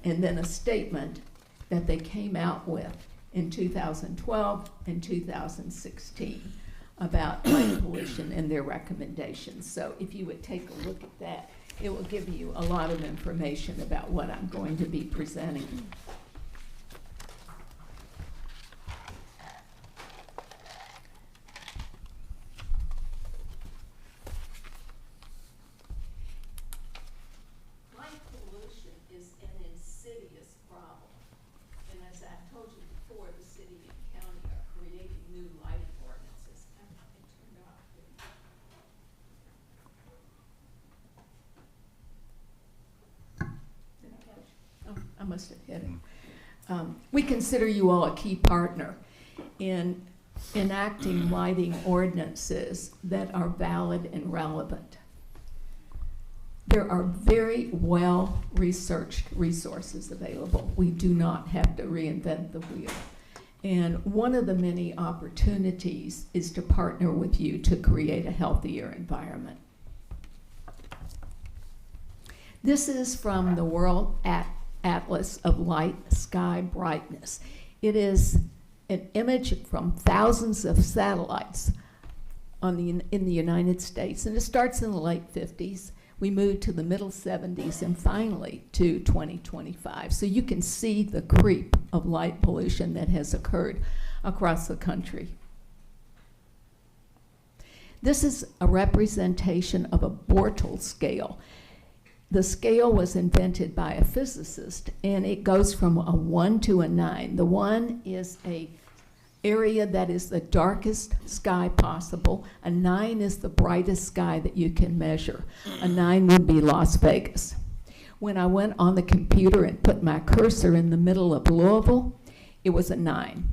and then a statement that they came out with in 2012 and 2016 about light pollution and their recommendations. So if you would take a look at that, it will give you a lot of information about what I'm going to be presenting. Light pollution is an insidious problem. And as I told you before, the city and county are creating new lighting ordinances. It turned off. Oh, I must have hit it. We consider you all a key partner in enacting lighting ordinances that are valid and relevant. There are very well-researched resources available. We do not have to reinvent the wheel. And one of the many opportunities is to partner with you to create a healthier environment. This is from the World Atlas of Light Sky Brightness. It is an image from thousands of satellites in the United States, and it starts in the late 50s. We moved to the middle 70s and finally to 2025. So you can see the creep of light pollution that has occurred across the country. This is a representation of a Bortle scale. The scale was invented by a physicist, and it goes from a 1 to a 9. The 1 is a area that is the darkest sky possible. A 9 is the brightest sky that you can measure. A 9 would be Las Vegas. When I went on the computer and put my cursor in the middle of Louisville, it was a 9.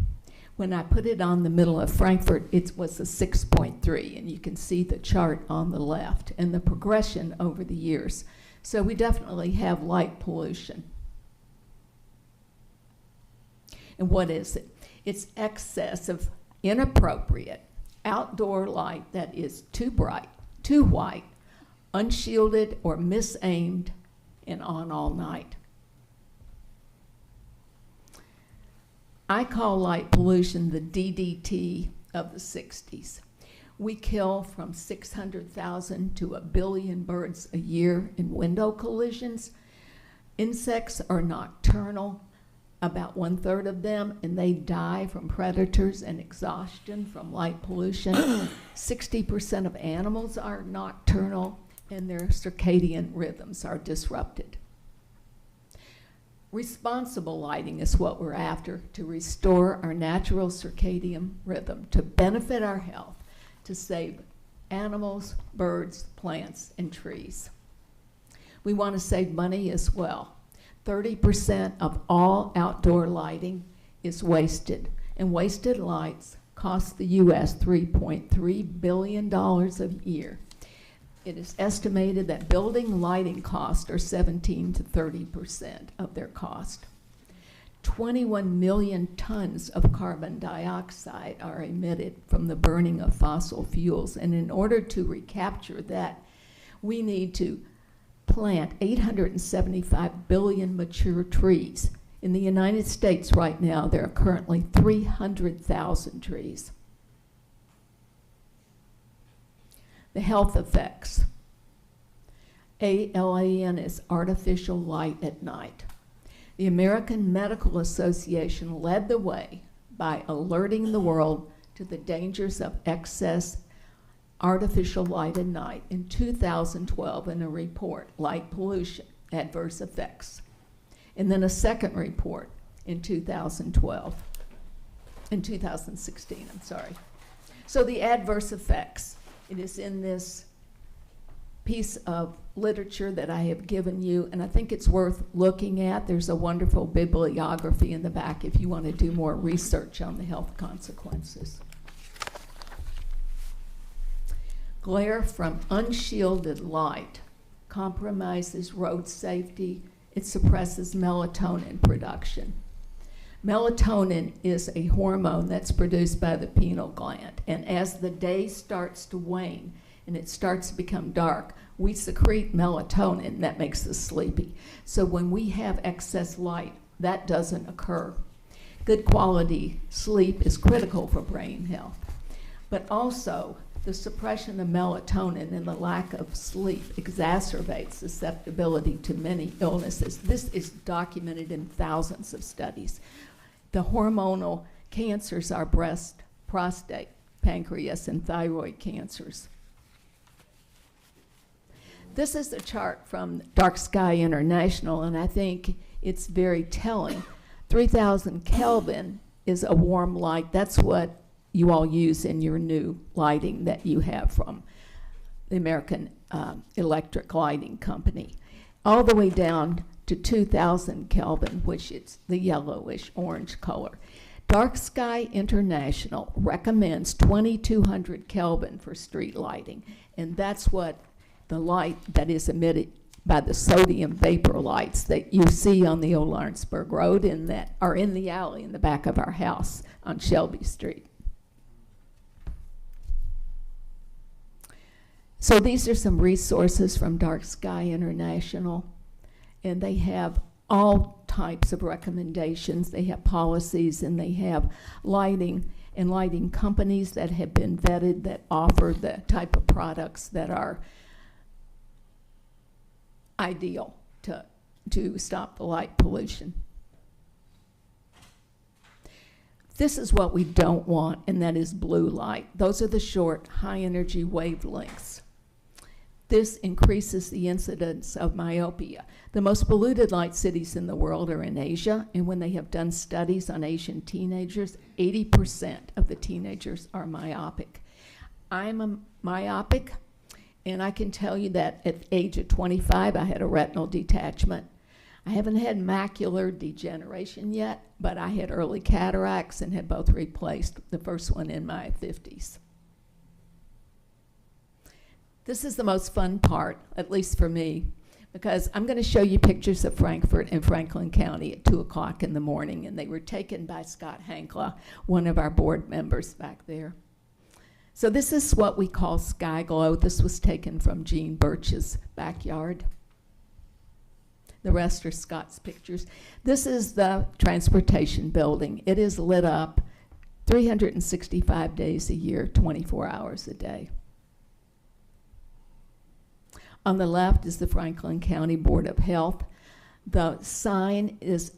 When I put it on the middle of Frankfurt, it was a 6.3, and you can see the chart on the left and the progression over the years. So we definitely have light pollution. And what is it? It's excess of inappropriate outdoor light that is too bright, too white, unshielded, or misaimed, and on all night. I call light pollution the DDT of the 60s. We kill from 600,000 to 1 billion birds a year in window collisions. Insects are nocturnal, about 1/3 of them, and they die from predators and exhaustion from light pollution. 60% of animals are nocturnal, and their circadian rhythms are disrupted. Responsible lighting is what we're after, to restore our natural circadian rhythm, to benefit our health, to save animals, birds, plants, and trees. We want to save money as well. 30% of all outdoor lighting is wasted, and wasted lights cost the U.S. $3.3 billion a year. It is estimated that building lighting costs are 17 to 30% of their cost. 21 million tons of carbon dioxide are emitted from the burning of fossil fuels, and in order to recapture that, we need to plant 875 billion mature trees. In the United States right now, there are currently 300,000 trees. The health effects. ALAN is artificial light at night. The American Medical Association led the way by alerting the world to the dangers of excess artificial light at night in 2012 in a report, Light Pollution, Adverse Effects. And then a second report in 2016, I'm sorry. So the adverse effects, it is in this piece of literature that I have given you, and I think it's worth looking at. There's a wonderful bibliography in the back if you want to do more research on the health consequences. Glare from unshielded light compromises road safety. It suppresses melatonin production. Melatonin is a hormone that's produced by the pineal gland, and as the day starts to wane, and it starts to become dark, we secrete melatonin that makes us sleepy. So when we have excess light, that doesn't occur. Good quality sleep is critical for brain health. But also, the suppression of melatonin and the lack of sleep exacerbates susceptibility to many illnesses. This is documented in thousands of studies. The hormonal cancers are breast, prostate, pancreas, and thyroid cancers. This is a chart from Dark Sky International, and I think it's very telling. 3,000 Kelvin is a warm light. That's what you all use in your new lighting that you have from the American Electric Lighting Company. All the way down to 2,000 Kelvin, which is the yellowish orange color. Dark Sky International recommends 2,200 Kelvin for street lighting, and that's what the light that is emitted by the sodium vapor lights that you see on the old Lawrenceburg Road and that are in the alley in the back of our house on Shelby Street. So these are some resources from Dark Sky International, and they have all types of recommendations. They have policies, and they have lighting and lighting companies that have been vetted that offer the type of products that are ideal to stop the light pollution. This is what we don't want, and that is blue light. Those are the short, high-energy wavelengths. This increases the incidence of myopia. The most polluted light cities in the world are in Asia, and when they have done studies on Asian teenagers, 80% of the teenagers are myopic. I'm a myopic, and I can tell you that at the age of 25, I had a retinal detachment. I haven't had macular degeneration yet, but I had early cataracts and had both replaced, the first one in my 50s. This is the most fun part, at least for me, because I'm going to show you pictures of Frankfort and Franklin County at 2 o'clock in the morning, and they were taken by Scott Hankla, one of our board members back there. So this is what we call sky glow. This was taken from Gene Birch's backyard. The rest are Scott's pictures. This is the transportation building. It is lit up 365 days a year, 24 hours a day. On the left is the Franklin County Board of Health. The sign is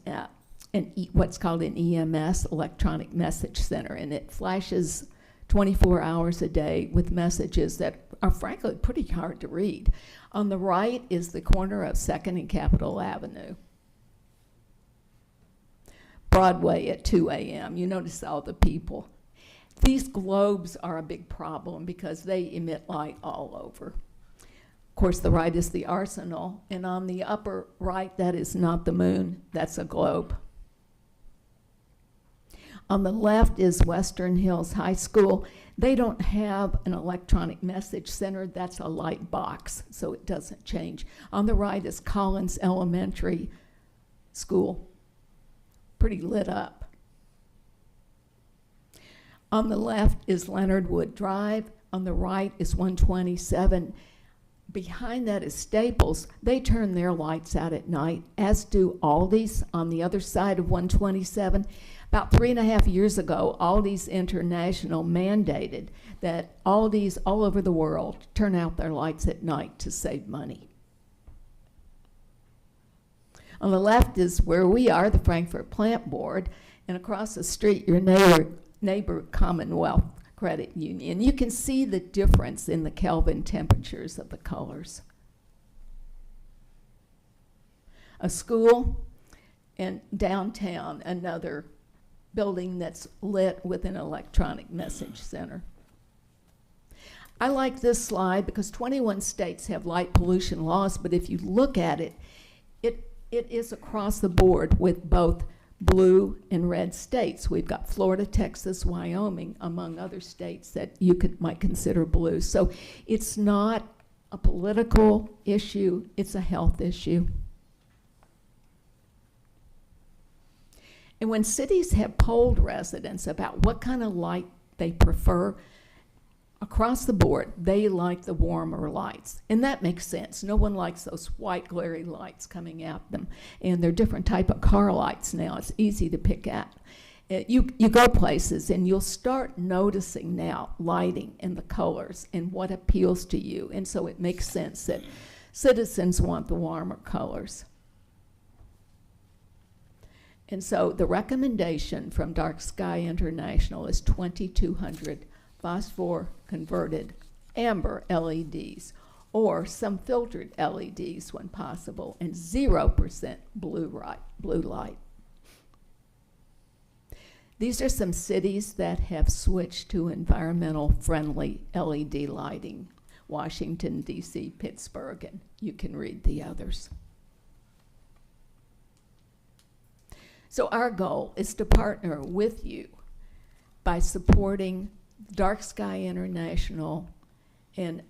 what's called an EMS, Electronic Message Center, and it flashes 24 hours a day with messages that are frankly pretty hard to read. On the right is the corner of 2nd and Capitol Avenue. Broadway at 2 a.m. You notice all the people. These globes are a big problem because they emit light all over. Of course, the right is the Arsenal, and on the upper right, that is not the moon, that's a globe. On the left is Western Hills High School. They don't have an electronic message center, that's a light box, so it doesn't change. On the right is Collins Elementary School, pretty lit up. On the left is Leonard Wood Drive, on the right is 127. Behind that is Staples. They turn their lights out at night, as do Aldi's on the other side of 127. About 3.5 years ago, Aldi's International mandated that Aldi's all over the world turn out their lights at night to save money. On the left is where we are, the Frankfort Plant Board, and across the street, your neighbor Commonwealth Credit Union. You can see the difference in the Kelvin temperatures of the colors. A school, and downtown, another building that's lit with an electronic message center. I like this slide because 21 states have light pollution laws, but if you look at it, it is across the board with both blue and red states. We've got Florida, Texas, Wyoming, among other states that you might consider blue. So it's not a political issue, it's a health issue. And when cities have polled residents about what kind of light they prefer, across the board, they like the warmer lights. And that makes sense. No one likes those white glary lights coming at them. And they're different type of car lights now. It's easy to pick at. You go places and you'll start noticing now lighting and the colors and what appeals to you. And so it makes sense that citizens want the warmer colors. And so the recommendation from Dark Sky International is 2,200 phosphor converted amber LEDs, or some filtered LEDs when possible, and 0% blue light. These are some cities that have switched to environmental friendly LED lighting: Washington, D.C., Pittsburgh, and you can read the others. So our goal is to partner with you by supporting Dark Sky International and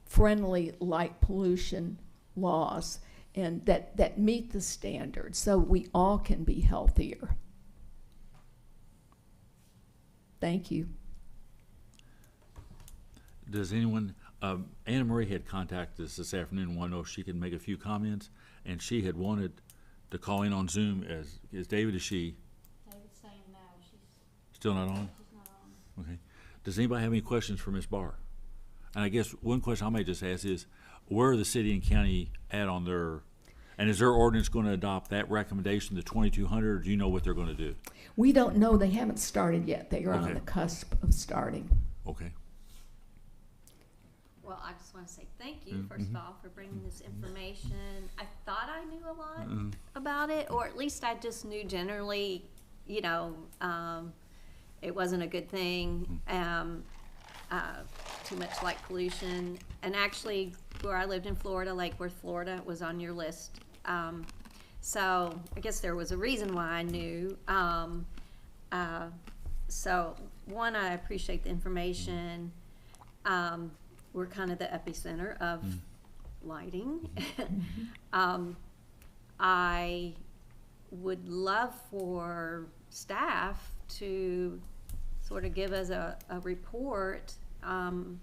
friendly light pollution laws, and that meet the standards so we all can be healthier. Thank you. Does anyone, Anna Marie had contacted us this afternoon and wanted to know if she could make a few comments, and she had wanted to call in on Zoom. Is David, is she? David's saying no, she's Still not on? she's not on. Okay. Does anybody have any questions for Ms. Barr? And I guess one question I may just ask is, where are the city and county at on their, and is their ordinance going to adopt that recommendation, the 2,200, or do you know what they're going to do? We don't know. They haven't started yet. They are Okay. on the cusp of starting. Okay. Well, I just want to say thank you, first of all, for bringing this information. I thought I knew a lot about it, or at least I just knew generally, you know, it wasn't a good thing, too much light pollution. And actually, where I lived in Florida, Lake Worth, Florida, was on your list. So I guess there was a reason why I knew. So one, I appreciate the information. We're kind of the epicenter of lighting. I would love for staff to sort of give us a report on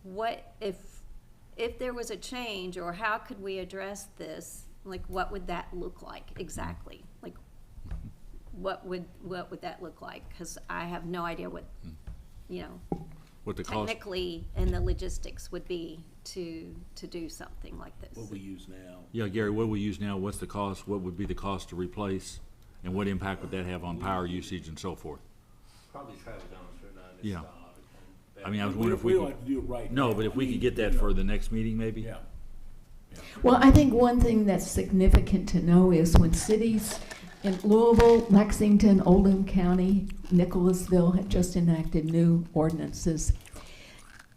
what, if there was a change, or how could we address this, like what would that look like exactly? Like what would that look like? Because I have no idea what, you know, What the cost? technically and the logistics would be to do something like this. What we use now. Yeah, Gary, what we use now, what's the cost? What would be the cost to replace? And what impact would that have on power usage and so forth? Probably try to dumpster, not Yeah. install it. I mean, I was We wondering if we we don't could, have to do it right now. no, but if we I could mean, get that you for know, the next meeting, maybe? Yeah. Yeah. Well, I think one thing that's significant to know is when cities in Louisville, Lexington, Oldham County, Nicholasville have just enacted new ordinances,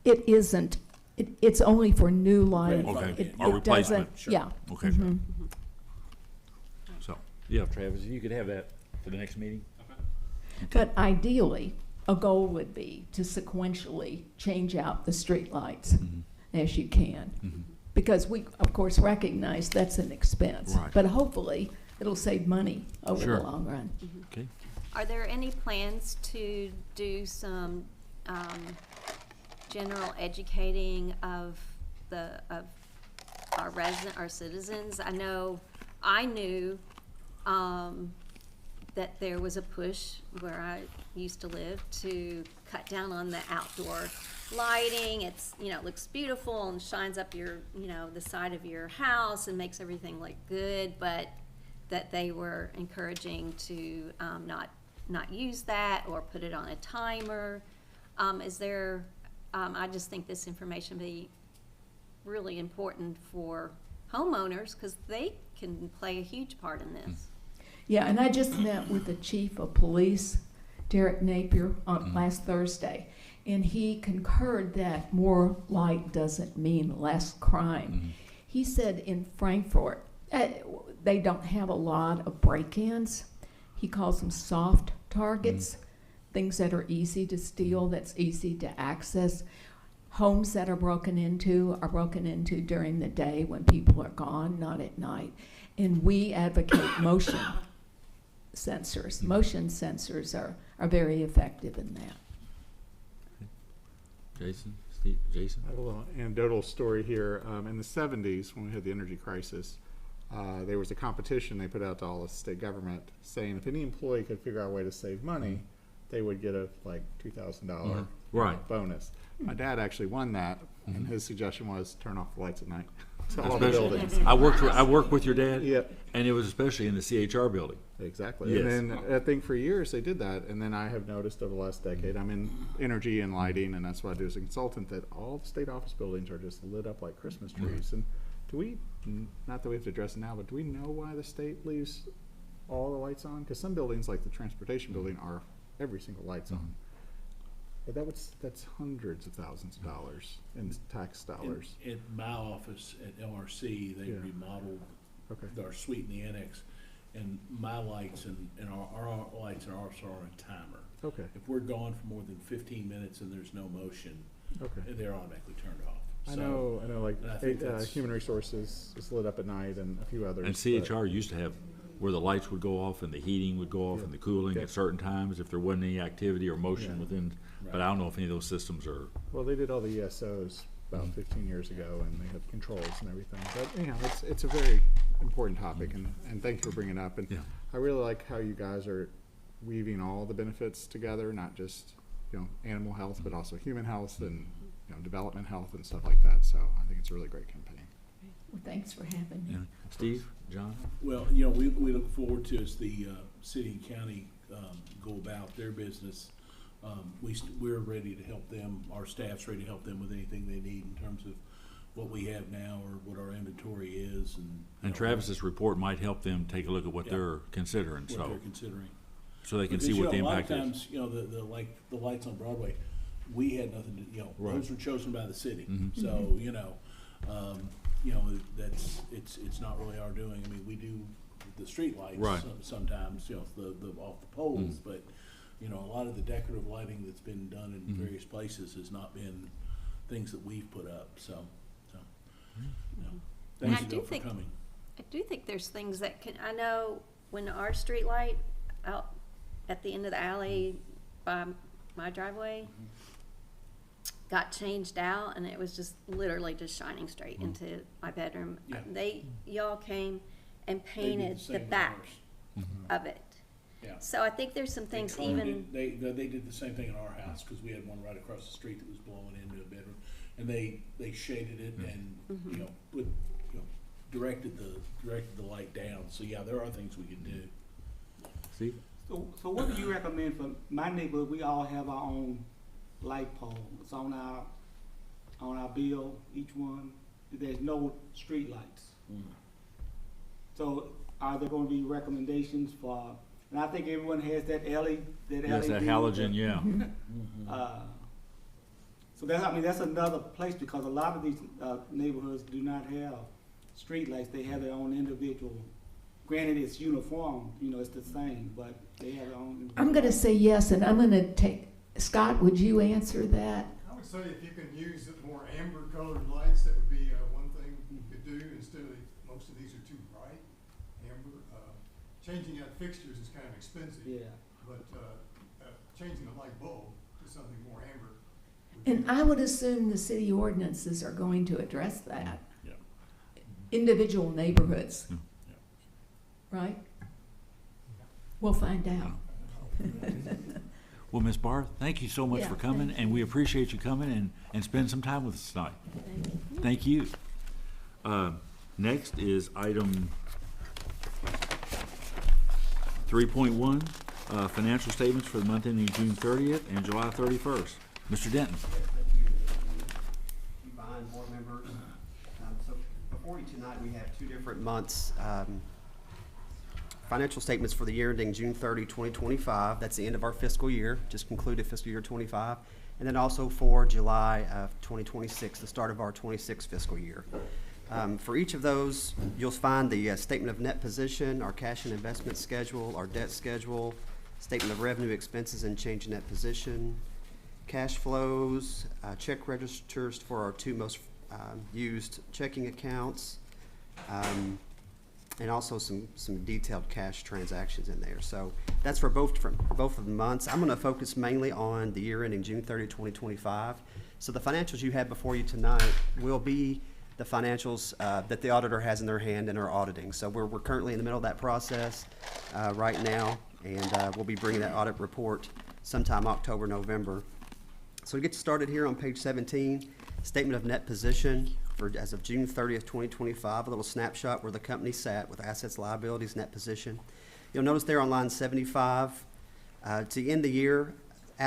it isn't, it's only for new light. Okay. It Or replacement. doesn't- Yeah. Okay. Mhm. So, yeah, Travis, if you could have that for the next meeting? But ideally, a goal would be to sequentially change out the streetlights as you can. Because we, of course, recognize that's an expense. Right. But hopefully, it'll save money over Sure. the long run. Okay. Are there any plans to do some general educating of our citizens? I knew that there was a push where I used to live to cut down on the outdoor lighting. It's, you know, it looks beautiful and shines up your, you know, the side of your house and makes everything look good, but that they were encouraging to not use that or put it on a timer. I just think this information would be really important for homeowners because they can play a huge part in this. Yeah, and I just met with the chief of police, Derek Napier, on last Thursday, and he concurred that more light doesn't mean less crime. He said in Frankfurt, they don't have a lot of break-ins. He calls them soft targets, things that are easy to steal, that's easy to access. Homes that are broken into during the day when people are gone, not at night. And we advocate motion sensors. Motion sensors are very effective in that. Jason? I have a little anecdotal story here. In the 70s, when we had the energy crisis, there was a competition they put out to all the state government saying if any employee could figure out a way to save money, they would get a like $2,000 Right. bonus. My dad actually won that, and his suggestion was turn off the lights at night to all the Especially- buildings. I worked with your dad. Yeah. And it was especially in the CHR building. Exactly. Yes. And then I think for years they did that. And then I have noticed over the last decade, I'm in energy and lighting, and that's what I do as a consultant, that all the state office buildings are just lit up like Christmas trees. And do we, not that we have to address it now, but do we know why the state leaves all the lights on? Because some buildings, like the transportation building, are every single light's on. But that's hundreds of thousands of dollars in tax dollars. At my office at LRC, they Yeah. remodeled Okay. our suite in the annex, and my lights and our lights and ours are on a timer. Okay. If we're gone for more than 15 minutes and there's no motion, Okay. they're automatically turned off. I So, know, like, and I think that's- Human Resources is lit up at night and a few others. And but- CHR used to have where the lights would go off and the heating would go off Yeah. and the cooling Yeah. at certain times if there wasn't any activity or motion Yeah. within. But Right. I don't know if any of those systems are. Well, they did all the ESOs about 15 years ago, and they had controls and everything. But anyhow, it's a very important topic, and thank you for bringing it up. And Yeah. I really like how you guys are weaving all the benefits together, not just animal health, but also human health and development health and stuff like that. So I think it's a really great campaign. Well, thanks for having me. Steve, John? well, we look forward to, as the city and county go about their business, we're ready to help them, our staff's ready to help them with anything they need in terms of what we have now or what our inventory is, And Travis's report might help them take a look at what Yeah. they're considering, what so they're considering. they can Because, see what the a lot impact of is. times, the lights on Broadway, we had nothing to, Right. those were chosen by the city. Mhm. So, it's not really our doing. I mean, we do the street lights Right. sometimes, the off the poles, but, a lot of the decorative lighting that's been done in various places has not been things that we've put up, so. And Thanks I do Bill, for think- coming. I do think there's things that I know when our street light out at the end of the alley by my driveway got changed out, and it was just literally just shining straight into my bedroom. Yeah. Y'all came and They did painted the same with back ours. of it. Yeah. So I think there's some They things colored even, it. They did the same thing in our house, because we had one right across the street that was blowing into a bedroom, and they shaded it and, directed the light down, so yeah, there are things we can do. Steve? So what do you recommend for my neighborhood? We all have our own light pole. It's on our bill, each one. There's no street lights. So are there going to be recommendations for? And I think everyone has that LED. Yes, that halogen, yeah. So that's another place, because a lot of these neighborhoods do not have street lights. They have their own individual. Granted, it's uniform. It's the same, but they have their own. I'm going to say yes, and I'm going to take, Scott, would you answer that? I would say if you can use more amber colored lights, that would be one thing you could do instead of, most of these are too bright, amber. Changing out fixtures is kind of expensive. Yeah. But changing the light bulb to something more amber. And I would assume the city ordinances are going to address that. Yeah. Individual neighborhoods. Yeah. Right? We'll find out. Well, Ms. Barr, thank you so much Yeah, for coming, thank and we appreciate you coming and spending some time with us tonight. Thank you. Next is item 3.1, financial statements for the month ending June 30th and July 31st. Mr. Denton. Thank you, Yvonne, board members. So before you tonight, we have two different months. Financial statements for the year ending June 30, 2025. That's the end of our fiscal year, just concluded fiscal year 25. And then also for July of 2026, the start of our 26 fiscal year. For each of those, you'll find the statement of net position, our cash and investment schedule, our debt schedule, statement of revenue, expenses, and change in net position, cash flows, check registers for our two most used checking accounts, and also some detailed cash transactions in there. So that's for both of the months. I'm going to focus mainly on the year ending June 30, 2025. So the financials you have before you tonight will be the financials that the auditor has in their hand and are auditing. So we're currently in the middle of that process right now, and we'll be bringing that audit report sometime October, November. So to get started here on page 17, statement of net position for as of June 30th, 2025, a little snapshot where the company sat with assets, liabilities, net position. You'll notice there on line 75, to end the year,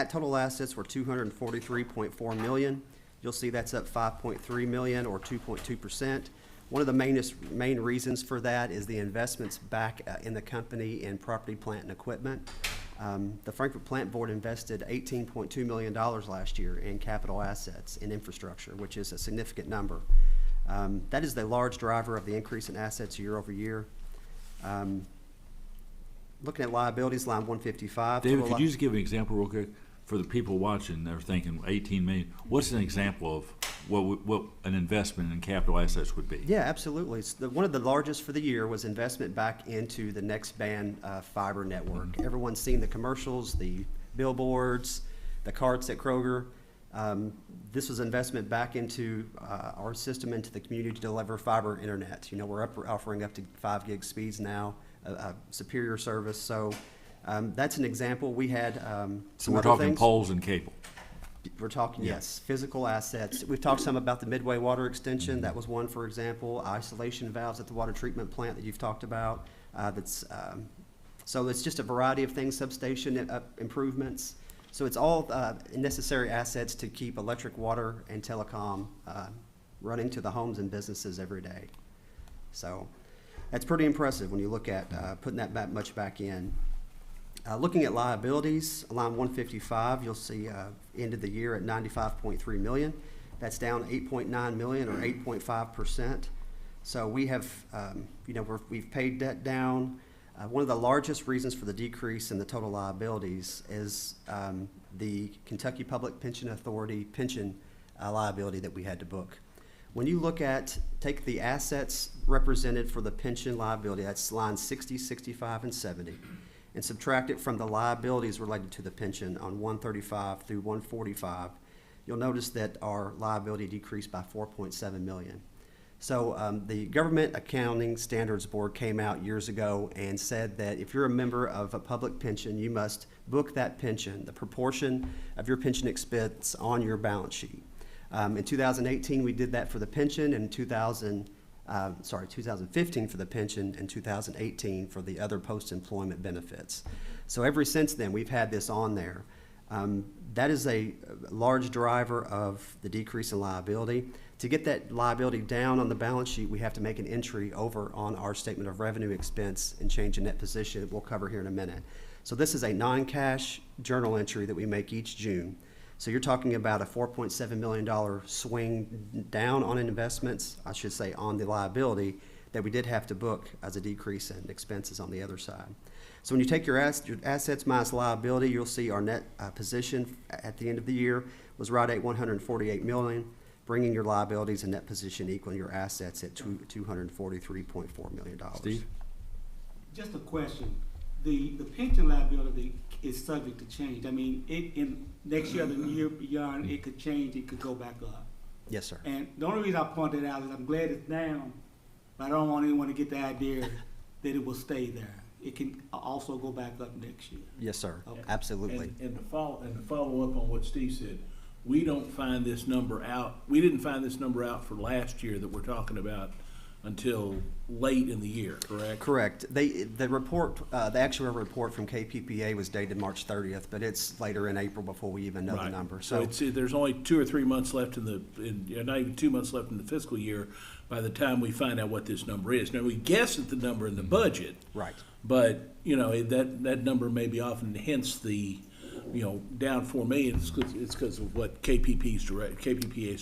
total assets were $243.4 million. You'll see that's up $5.3 million or 2.2%. One of the main reasons for that is the investments back in the company in property, plant, and equipment. The Frankfurt Plant Board invested $18.2 million last year in capital assets in infrastructure, which is a significant number. That is the large driver of the increase in assets year over year. Looking at liabilities, line 155. David, could you just give an example real quick for the people watching? They're thinking 18 million. What's an example of what an investment in capital assets would be? Yeah, absolutely. It's one of the largest for the year was investment back into the next band fiber network. Mm-hmm. Everyone's seen the commercials, the billboards, the carts at Kroger. This was investment back into our system, into the community to deliver fiber internet. You know, we're offering up to 5 gig speeds now, superior service. So that's an example. We had So some we're other talking things. poles and cable. We're talking, Yeah. yes, physical assets. We've talked some about the Midway Water Extension. That was one, for example. Isolation valves at the water treatment plant that you've talked about. So it's just a variety of things, substation improvements. So it's all necessary assets to keep electric, water, and telecom running to the homes and businesses every day. So that's pretty impressive when you look at putting that much back in. Looking at liabilities, line 155, you'll see ended the year at $95.3 million. That's down $8.9 million or 8.5%. So we have, we've paid debt down. One of the largest reasons for the decrease in the total liabilities is the Kentucky Public Pension Authority pension liability that we had to book. When you take the assets represented for the pension liability, that's lines 60, 65, and 70, and subtract it from the liabilities related to the pension on 135 through 145, you'll notice that our liability decreased by $4.7 million. So the Government Accounting Standards Board came out years ago and said that if you're a member of a public pension, you must book that pension, the proportion of your pension expense on your balance sheet. In 2018, we did that for the pension, and 2015 for the pension, and 2018 for the other post-employment benefits. So ever since then, we've had this on there. That is a large driver of the decrease in liability. To get that liability down on the balance sheet, we have to make an entry over on our statement of revenue expense and change in net position that we'll cover here in a minute. So this is a non-cash journal entry that we make each June. So you're talking about a $4.7 million swing down on investments, I should say on the liability, that we did have to book as a decrease in expenses on the other side. So when you take your assets minus liability, you'll see our net position at the end of the year was right at $148 million, bringing your liabilities and net position equaling your assets at $243.4 million. Steve? Just a question. The pension liability is subject to change. I mean, in next year, the year beyond, it could change, it could go back up. Yes, sir. And the only reason I pointed out is I'm glad it's down, but I don't want anyone to get the idea that it will stay there. It can also go back up next year. Yes, sir. Okay. Absolutely. And to follow up on what Steve said, we don't find this number out. We didn't find this number out for last year that we're talking about until late in the year, correct? Correct. The actual report from KPPA was dated March 30th, but it's later in April before we even know the Right. number. So there's only 2 or 3 months left not even 2 months left in the fiscal year by the time we find out what this number is. Now, we guess at the number in the budget. Right. But, that number may be off, and hence the, down $4 million. It's because of what KPPA's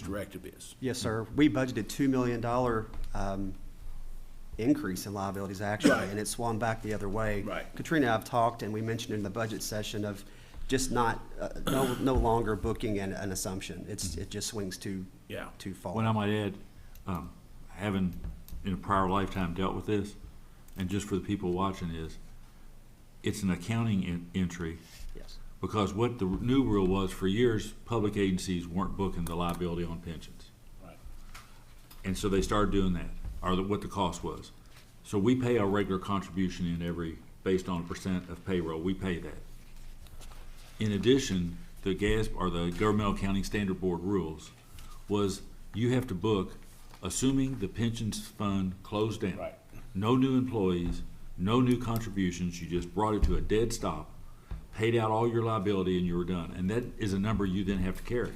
directive is. Yes, sir. We budgeted $2 million increase in liabilities, actually, Right. and it swung back the other way. Right. Katrina and I have talked, and we mentioned in the budget session of just not, no longer booking an assumption. It just swings too far. What I might add, having in a prior lifetime dealt with this, and just for the people watching is, it's an accounting entry, Yes. Because what the new rule was, for years, public agencies weren't booking the liability on pensions. Right. And so they started doing that, or what the cost was. So we pay our regular contribution in based on a percent of payroll, we pay that. In addition, the the Governmental Accounting Standard Board rules was you have to book, assuming the pensions fund closed down. Right. No new employees, no new contributions, you just brought it to a dead stop, paid out all your liability, and you were done. And that is a number you then have to carry.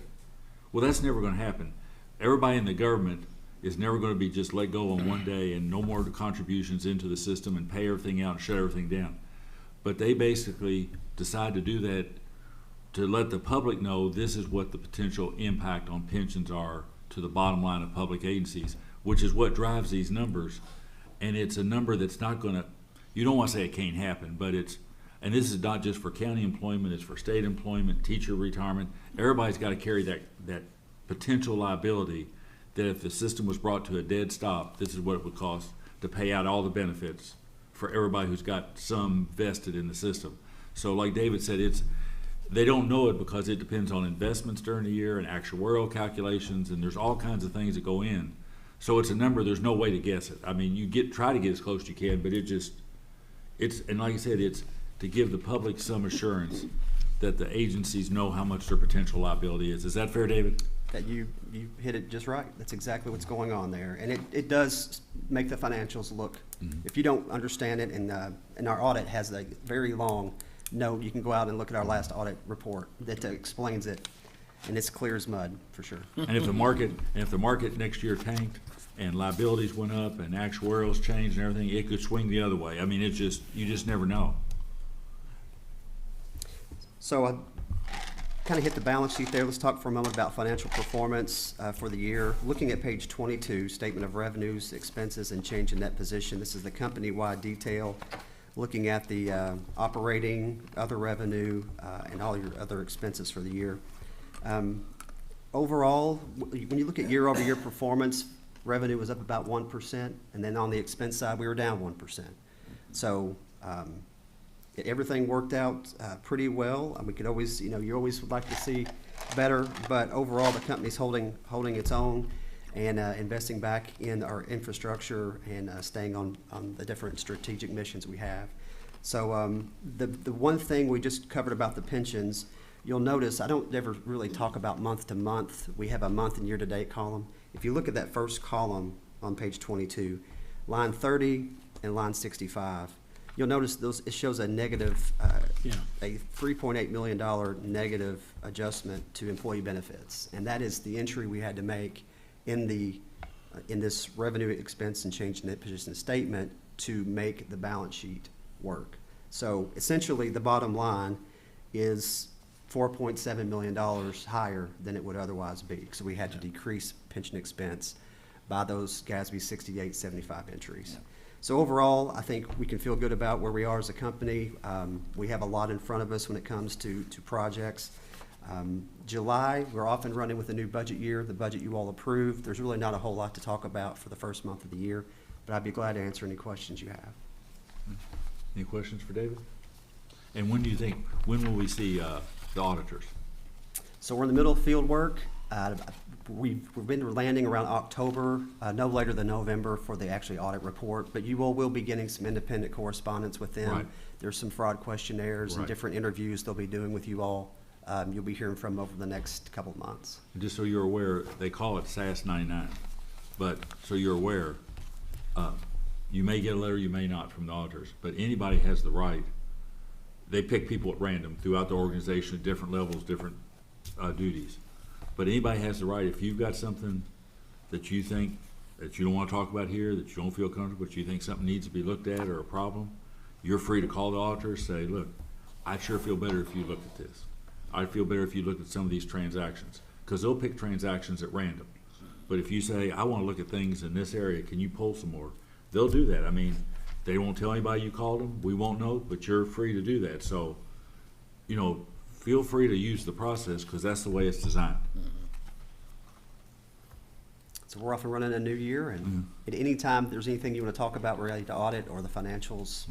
Well, that's never gonna happen. Everybody in the government is never gonna be just let go on one day and no more contributions into the system and pay everything out and shut everything down. But they basically decide to do that to let the public know this is what the potential impact on pensions are to the bottom line of public agencies, which is what drives these numbers. And it's a number that's not gonna, you don't wanna say it can't happen, but and this is not just for county employment, it's for state employment, teacher retirement. Everybody's gotta carry that potential liability that if the system was brought to a dead stop, this is what it would cost to pay out all the benefits for everybody who's got some vested in the system. So like David said, they don't know it because it depends on investments during the year and actuarial calculations, and there's all kinds of things that go in. So it's a number, there's no way to guess it. I mean, try to get as close as you can, but and like I said, it's to give the public some assurance that the agencies know how much their potential liability is. Is that fair, David? That you hit it just right. That's exactly what's going on there. And it does make the financials look, if you don't understand it, and our audit has a very long note, you can go out and look at our last audit report that explains it, and it's clear as mud, for sure. And if the market next year tanked and liabilities went up and actuarials changed and everything, it could swing the other way. I mean, you just never know. So I kind of hit the balance sheet there. Let's talk for a moment about financial performance for the year. Looking at page 22, Statement of Revenues, Expenses, and Change in Net Position. This is the company-wide detail, looking at the operating, other revenue, and all your other expenses for the year. Overall, when you look at year-over-year performance, revenue was up about 1%, and then on the expense side, we were down 1%. So everything worked out pretty well. We could always, you always would like to see better, but overall, the company's holding its own and investing back in our infrastructure and staying on the different strategic missions we have. So the one thing we just covered about the pensions, you'll notice I don't ever really talk about month to month. We have a month and year-to-date column. If you look at that first column on page 22, line 30 and line 65, you'll notice it shows a negative, a $3.8 million negative adjustment to employee benefits. And that is the entry we had to make in this revenue expense and change in net position statement to make the balance sheet work. So essentially, the bottom line is $4.7 million higher than it would otherwise be. So we had to decrease pension expense by those GASB 6875 entries. So overall, I think we can feel good about where we are as a company. We have a lot in front of us when it comes to projects. July, we're off and running with a new budget year, the budget you all approved. There's really not a whole lot to talk about for the first month of the year, but I'd be glad to answer any questions you have. Any questions for David? And when will we see the auditors? So we're in the middle of field work. We've been landing around October, no later than November for the actually audit report, but you all will be getting some independent correspondence with them. Right. There's some fraud questionnaires and Right. different interviews they'll be doing with you all. You'll be hearing from over the next couple of months. And just so you're aware, they call it SAS 99, but so you're aware, you may get a letter, you may not from the auditors, but anybody has the right. They pick people at random throughout the organization at different levels, different duties. But anybody has the right, if you've got something that you think that you don't want to talk about here, that you don't feel comfortable, but you think something needs to be looked at or a problem, you're free to call the auditor, say, look, I'd sure feel better if you looked at this. I'd feel better if you looked at some of these transactions, because they'll pick transactions at random. But if you say, I want to look at things in this area, can you pull some more? They'll do that. I mean, they won't tell anybody you called them. We won't know, but you're free to do that. So, feel free to use the process because that's the way it's designed. So we're off and running a new year, and at any time there's anything you want to talk about related to audit or the financials,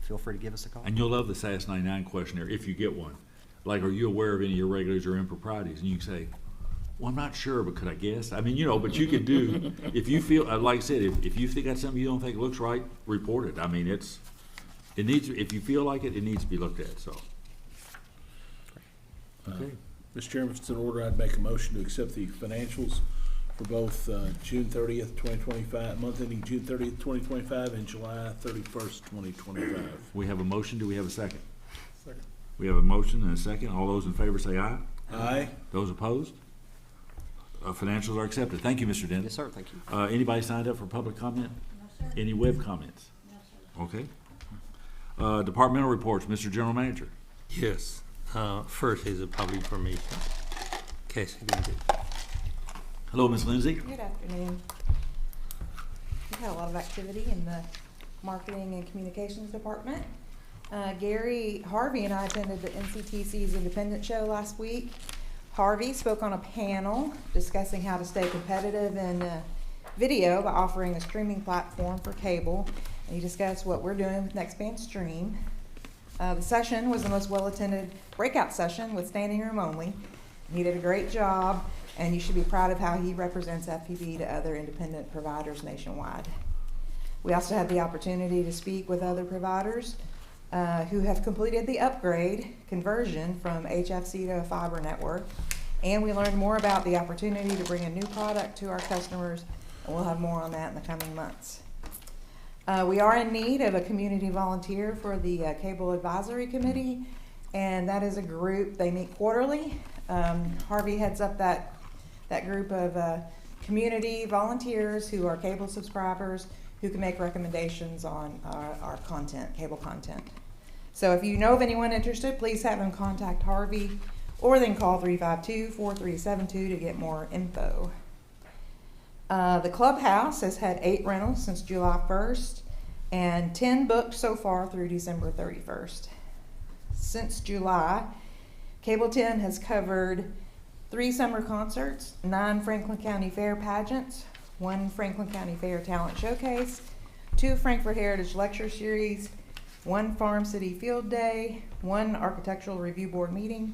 feel free to give us a call. And you'll love the SAS 99 questionnaire if you get one. like, are you aware of any irregularities or improprieties? And you can say, well, I'm not sure, but could I guess? I mean, you know, but you could do, if you feel, like I said, if you think that's something you don't think looks right, report it. I mean, it needs, if you feel like it, it needs to be looked at, so. Okay. Mr. Chairman, if it's in order, I'd make a motion to accept the financials for both June 30th, 2025, month ending June 30th, 2025, and July 31st, 2025. We have a motion. Do we have a second? Second. We have a motion and a second. All those in favor say aye. Aye. Those opposed? Financials are accepted. Thank you, Mr. Dennis. Yes, sir, thank you. Anybody signed up for public comment? No, sir. Any web comments? No, sir. Okay. Departmental reports, Mr. General Manager. Yes. First is a public information. Casey can do. Hello, Ms. Lindsay. Good afternoon. We've had a lot of activity in the marketing and communications department. Gary Harvey and I attended the NCTC's Independent Show last week. Harvey spoke on a panel discussing how to stay competitive in video by offering a streaming platform for cable. And he discussed what we're doing with Nextband Stream. The session was the most well-attended breakout session with standing room only. He did a great job, and you should be proud of how he represents FPB to other independent providers nationwide. We also had the opportunity to speak with other providers who have completed the upgrade conversion from HFC to a fiber network, and we learned more about the opportunity to bring a new product to our customers, and we'll have more on that in the coming months. We are in need of a community volunteer for the Cable Advisory Committee, and that is a group, they meet quarterly. Harvey heads up that group of community volunteers who are cable subscribers who can make recommendations on our content, cable content. So if you know of anyone interested, please have them contact Harvey or then call 352-4372 to get more info. The clubhouse has had 8 rentals since July 1st and 10 booked so far through December 31st. Since July, Cable 10 has covered 3 summer concerts, 9 Franklin County Fair pageants, 1 Franklin County Fair Talent Showcase, 2 Frankfurt Heritage Lecture Series, 1 Farm City Field Day, 1 Architectural Review Board Meeting,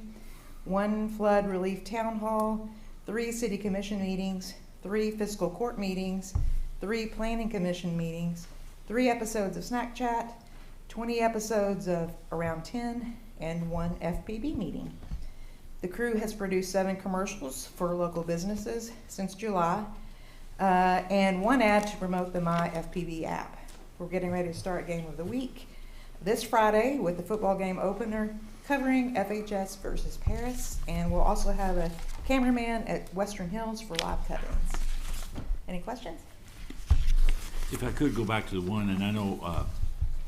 1 Flood Relief Town Hall, 3 City Commission meetings, 3 Fiscal Court meetings, 3 Planning Commission meetings, 3 episodes of Snack Chat, 20 episodes of Around 10, and 1 FPB meeting. The crew has produced 7 commercials for local businesses since July, and 1 ad to promote the My FPB app. We're getting ready to start Game of the Week this Friday with the football game opener covering FHS versus Paris, and we'll also have a cameraman at Western Hills for live cut-ins. Any questions? If I could go back to the one, and I know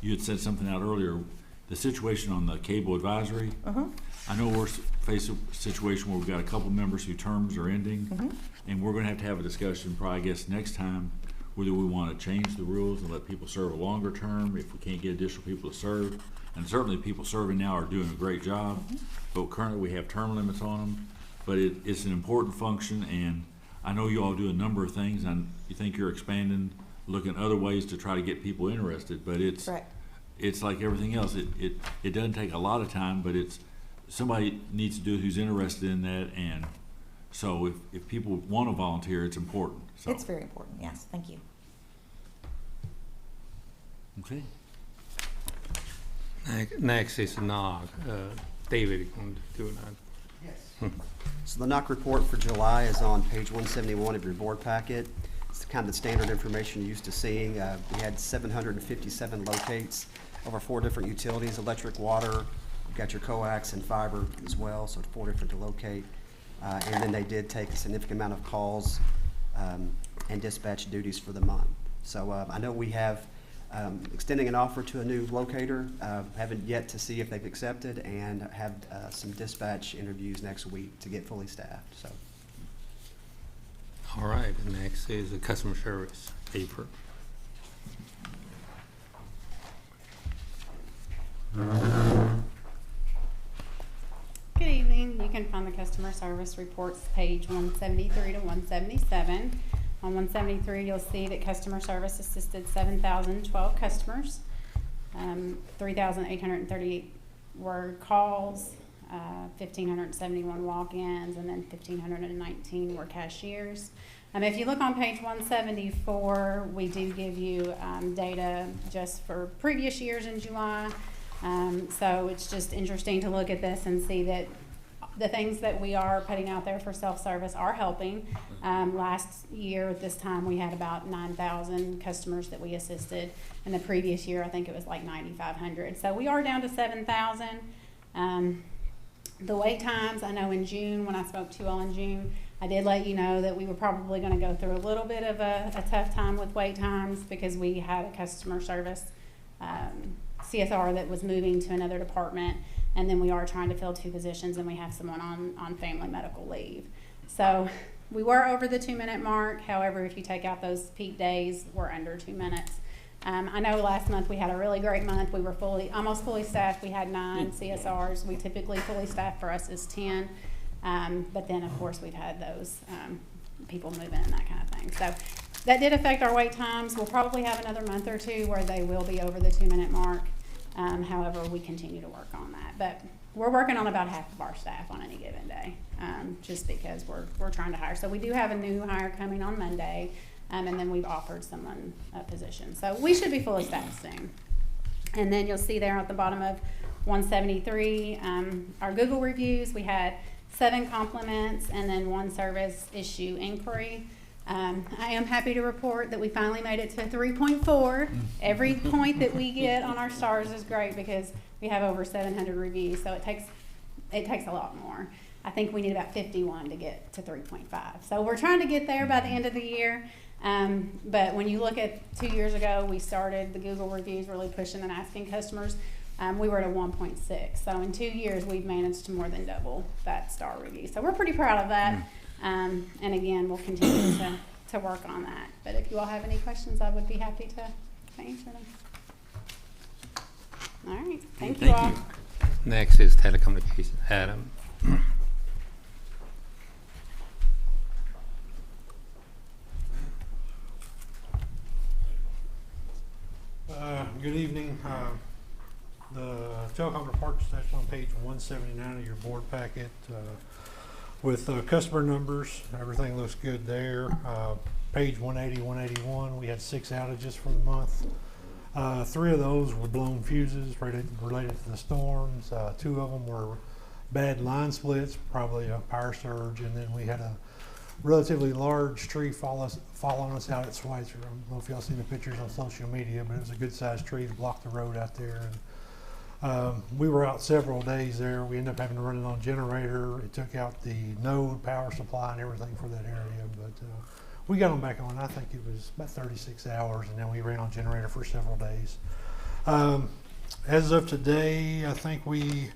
you had said something out earlier, the situation on the cable advisory. I know we're facing a situation where we've got a couple members whose terms are ending, and we're gonna have to have a discussion probably, I guess, next time, whether we wanna change the rules and let people serve a longer term, if we can't get additional people to serve. And certainly people serving now are doing a great job, but currently we have term limits on them. But it's an important function, and I know you all do a number of things, and you think you're expanding, looking at other ways to try to get people interested, but it's like everything else. It doesn't take a lot of time, but somebody needs to do it who's interested in that, and so if people want to volunteer, it's important. So. It's very important, yes, thank you. Okay. Next is NOG. David is going to do that. So the NOC report for July is on page 171 of your board packet. It's kind of the standard information you're used to seeing. We had 757 locates over 4 different utilities, electric, water. You've got your coax and fiber as well, so 4 different to locate. And then they did take a significant amount of calls and dispatch duties for the month. So I know we have extending an offer to a new locator. Haven't yet to see if they've accepted, and have some dispatch interviews next week to get fully staffed. So. All right, next is the customer service. April. Good evening. You can find the customer service reports page 173 to 177. On 173, you'll see that customer service assisted 7,012 customers. 3,838 were calls. 1,571 walk-ins, and then 1,519 were cashiers. If you look on page 174, we do give you data just for previous years in July. So it's just interesting to look at this and see that the things that we are putting out there for self-service are helping. Last year at this time, we had about 9,000 customers that we assisted. And the previous year, I think it was like 9,500. So we are down to 7,000. The wait times, I know in June, when I spoke to you all in June, I did let you know that we were probably going to go through a little bit of a tough time with wait times because we had a customer service CSR that was moving to another department, and then we are trying to fill 2 positions, and we have someone on family medical leave. So we were over the 2-minute mark. However, if you take out those peak days, we're under 2 minutes. I know last month we had a really great month. We were almost fully staffed. We had 9 CSRs. We typically fully staffed for us is 10. But then, of course, we've had those people moving and that kind of thing. So that did affect our wait times. We'll probably have another month or 2 where they will be over the 2-minute mark. However, we continue to work on that. But we're working on about half of our staff on any given day, just because we're trying to hire. So we do have a new hire coming on Monday, and then we've offered someone a position. So we should be fully staffed soon. And then you'll see there at the bottom of 173, our Google reviews. We had 7 compliments and then 1 service issue inquiry. I am happy to report that we finally made it to 3.4. Every point that we get on our stars is great because we have over 700 reviews, so it takes a lot more. I think we need about 51 to get to 3.5. So we're trying to get there by the end of the year. But when you look at 2 years ago, we started the Google reviews really pushing and asking customers. We were at a 1.6. So in 2 years, we've managed to more than double that star review. So we're pretty proud of that. And again, we'll continue to work on that. But if you all have any questions, I would be happy to answer them. All right. Thank you all. Next is telecommunications. Adam. Good evening. The telecom report is on page 179 of your board packet with customer numbers. Everything looks good there. Page 180, 181, we had 6 outages for the month. 3 of those were blown fuses related to the storms. 2 of them were bad line splits, probably a power surge, and then we had a relatively large tree fall on us out at Schweitzer. I don't know if y'all seen the pictures on social media, but it was a good sized tree that blocked the road out there. And we were out several days there. We ended up having to run it on a generator. It took out the node power supply and everything for that area, but we got them back on. I think it was about 36 hours, and then we ran on generator for several days. As of today, I think we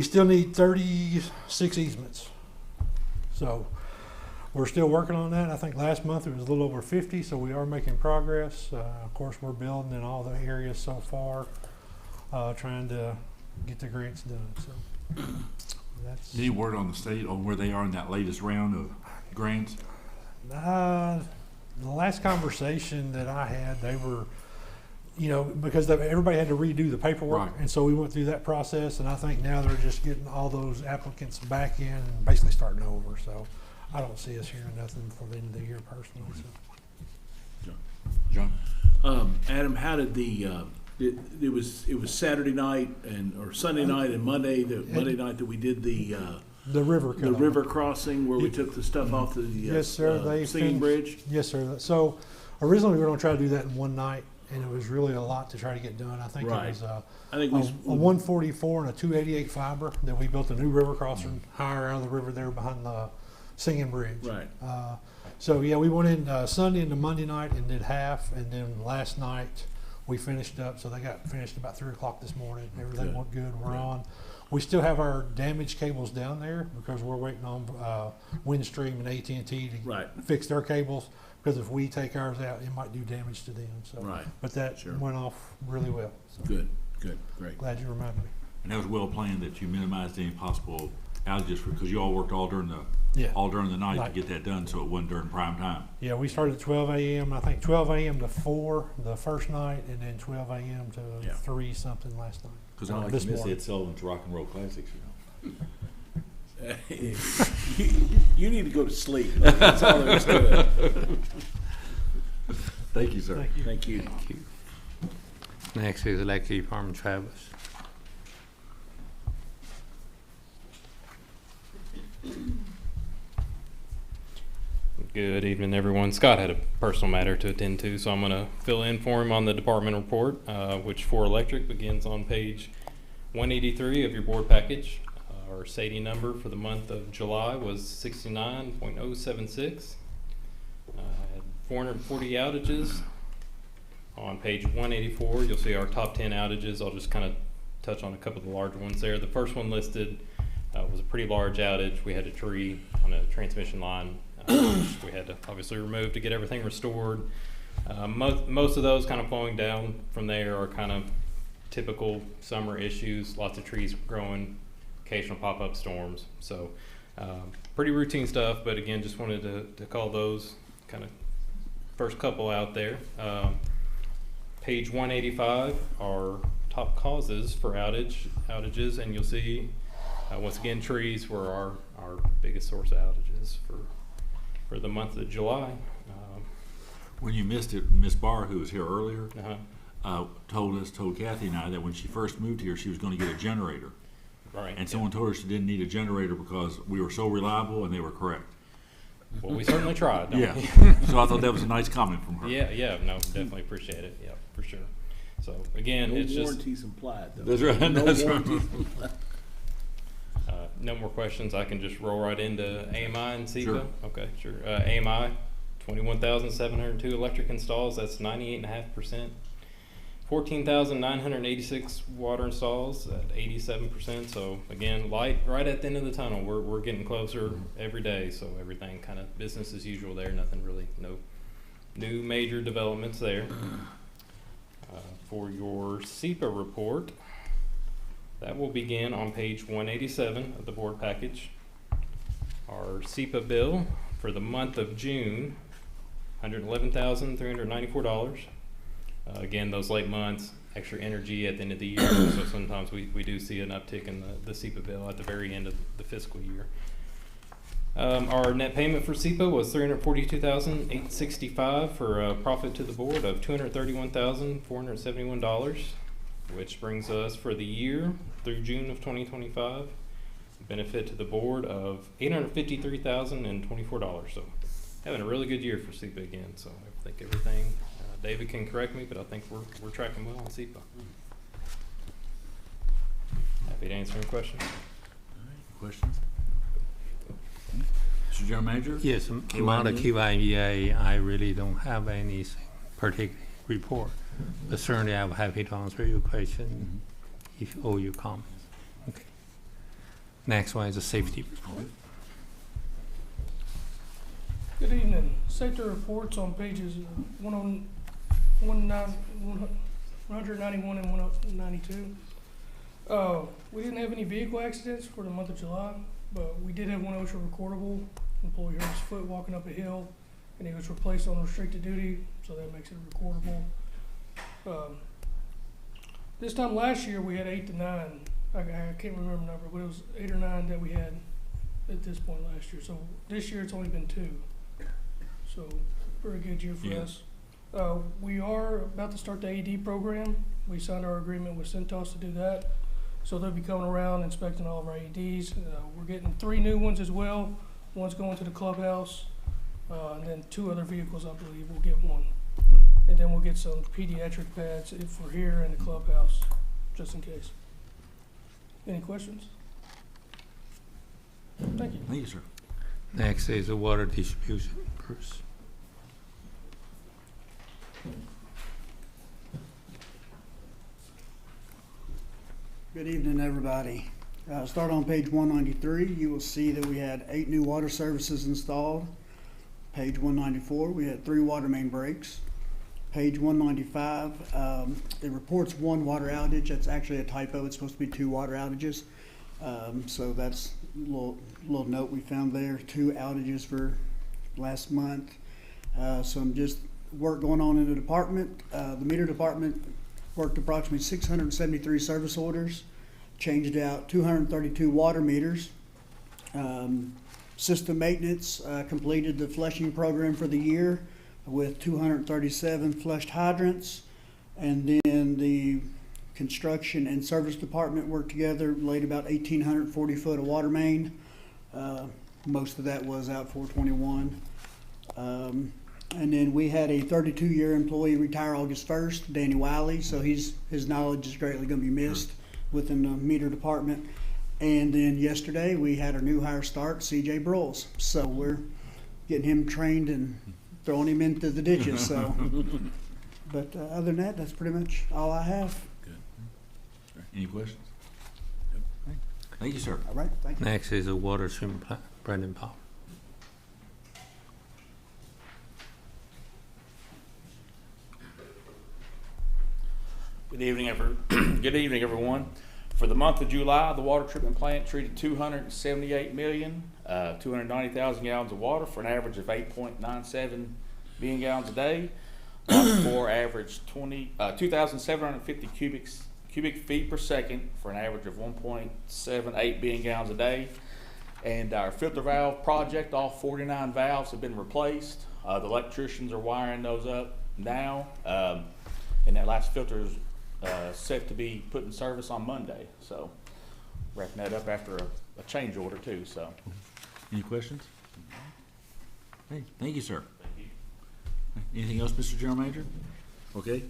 still need 36 easements. So we're still working on that. I think last month it was a little over 50, so we are making progress. Of course, we're building in all the areas so far, trying to get the grants done. So that's Any word on the state on where they are in that latest round of grants? the last conversation that I had, they were, because everybody had to redo the paperwork, Right. and so we went through that process. And I think now they're just getting all those applicants back in and basically starting over. So I don't see us hearing nothing before the end of the year personally. So. John? Adam, how did it was Saturday night or Sunday night and Monday night that we did the river the river crossing where we took the stuff off the Yes, sir. They Singing Bridge. Yes, sir. So originally we were going to try to do that in one night, and it was really a lot to try to get done. I think Right. it was a I think 144 and a 288 fiber that we built a new river crossing higher out of the river there behind the Singing Bridge. Right. So yeah, we went in Sunday into Monday night and did half, and then last night we finished up. So they got finished about 3 o'clock this morning. Everything Good. went good. We're on. We still have our damaged cables down there because we're waiting on Windstream and AT&T to Right. fix their cables. Because if we take ours out, it might do damage to them. So, Right. But that Sure. went off really well. So Good, great. glad you reminded me. And that was well planned that you minimized any possible outages because you all worked all during the night Night. to get that done, so it wasn't during prime time. Yeah, we started at 12 a.m. I think 12 a.m. to 4 the first night, and then 12 a.m. to Yeah. 3 something last night. Because I like This to miss morning. Ed Sullivan's Rock and Roll Classics, You need to go to sleep. That's all there is to it. Thank you, sir. Thank you. Thank you. Thank you. Next is Electric Department Travis. Good evening, everyone. Scott had a personal matter to attend to, so I'm going to fill in for him on the department report, which for electric begins on page 183 of your board package. Our SAIDI number for the month of July was 69.076. Had 440 outages. On page 184, you'll see our top 10 outages. I'll just kind of touch on a couple of the larger ones there. The first one listed was a pretty large outage. We had a tree on a transmission line, which we had to obviously remove to get everything restored. Most of those kind of flowing down from there are kind of typical summer issues, lots of trees growing, occasional pop-up storms. So pretty routine stuff, but again, just wanted to call those kind of first couple out there. Page 185 are top causes for outages, and you'll see once again trees were our biggest source of outages for the month of July. When you missed it, Ms. Barr, who was here earlier, Uh-huh. told Kathy and I that when she first moved here, she was going to get a generator. Right. And someone told her she didn't need a generator because we were so reliable, and they were correct. Well, we certainly tried, don't Yeah. we? So I thought that was a nice comment from her. Yeah, no, definitely appreciate it. Yeah, for sure. So again, No it's just warranties implied, though. That's right. No That's right. warranties implied. no more questions. I can just roll right into AMI and SEPA. Sure. Okay, sure. AMI, 21,702 electric installs. That's 98.5%. 14,986 water installs at 87%. So again, light right at the end of the tunnel. We're getting closer every day. So everything kind of business as usual there. Nothing really, no new major developments there. For your SEPA report, that will begin on page 187 of the board package. Our SEPA bill for the month of June, $111,394. Again, those late months, extra energy at the end of the year, so sometimes we do see an uptick in the SEPA bill at the very end of the fiscal year. Our net payment for SEPA was $342,865 for a profit to the board of $231,471, which brings us for the year through June of 2025, benefit to the board of $853,024. So having a really good year for SEPA again. So I think everything, David can correct me, but I think we're tracking well on SEPA. Happy to answer any questions. All right. Questions? Mr. General Manager? Yes, amount of QIEA, I really don't have anything particular report, but certainly I'm happy to answer your question or your comments. Okay. Next one is a safety report. Good evening. Safety reports on pages 191 and 192. We didn't have any vehicle accidents for the month of July, but we did have one OSHA recordable. Employee hurt his foot walking up a hill, and he was replaced on restricted duty, so that makes it recordable. This time last year, we had 8 to 9. I can't remember the number, but it was 8 or 9 that we had at this point last year. So this year, it's only been 2. So very good year for us. We are about to start the AD program. We signed our agreement with Centos to do that. So they'll be coming around inspecting all of our ADs. We're getting 3 new ones as well. One's going to the clubhouse, and then 2 other vehicles, I believe, we'll get 1. And then we'll get some pediatric pads if we're here in the clubhouse, just in case. Any questions? Thank you. Thank you, sir. Next is the water distribution. Bruce. Good evening, everybody. Start on page 193. You will see that we had 8 new water services installed. Page 194, we had 3 water main breaks. Page 195, it reports 1 water outage. That's actually a typo. It's supposed to be 2 water outages. So that's a little note we found there. 2 outages for last month. Some just work going on in the department. The meter department worked approximately 673 service orders. changed out 232 water meters. System maintenance completed the flushing program for the year with 237 flushed hydrants. And then the construction and service department worked together, laid about 1,840 foot of water main. Most of that was out 421. And then we had a 32-year employee retire August 1st, Danny Wiley, so his knowledge is greatly going to be missed within the meter department. And then yesterday we had our new hire start, CJ Brulls. So we're getting him trained and throwing him into the ditches. So, but other than that, that's pretty much all I have. Good. Any questions? Yep. Thank you, sir. All right, thank you. Next is a water treatment plant, Brendan Powell. Good evening, everyone. For the month of July, the water treatment plant treated 278,290,000 gallons of water for an average of 8.97 billion gallons a day, for average 2,750 cubic feet per second for an average of 1.78 billion gallons a day. And our filter valve project, all 49 valves have been replaced. The electricians are wiring those up now, and that last filter is set to be put in service on Monday. So wrapping that up after a change order too. So, any questions? Hey, thank you, sir. Thank you. Anything else, Mr. General Manager? Okay.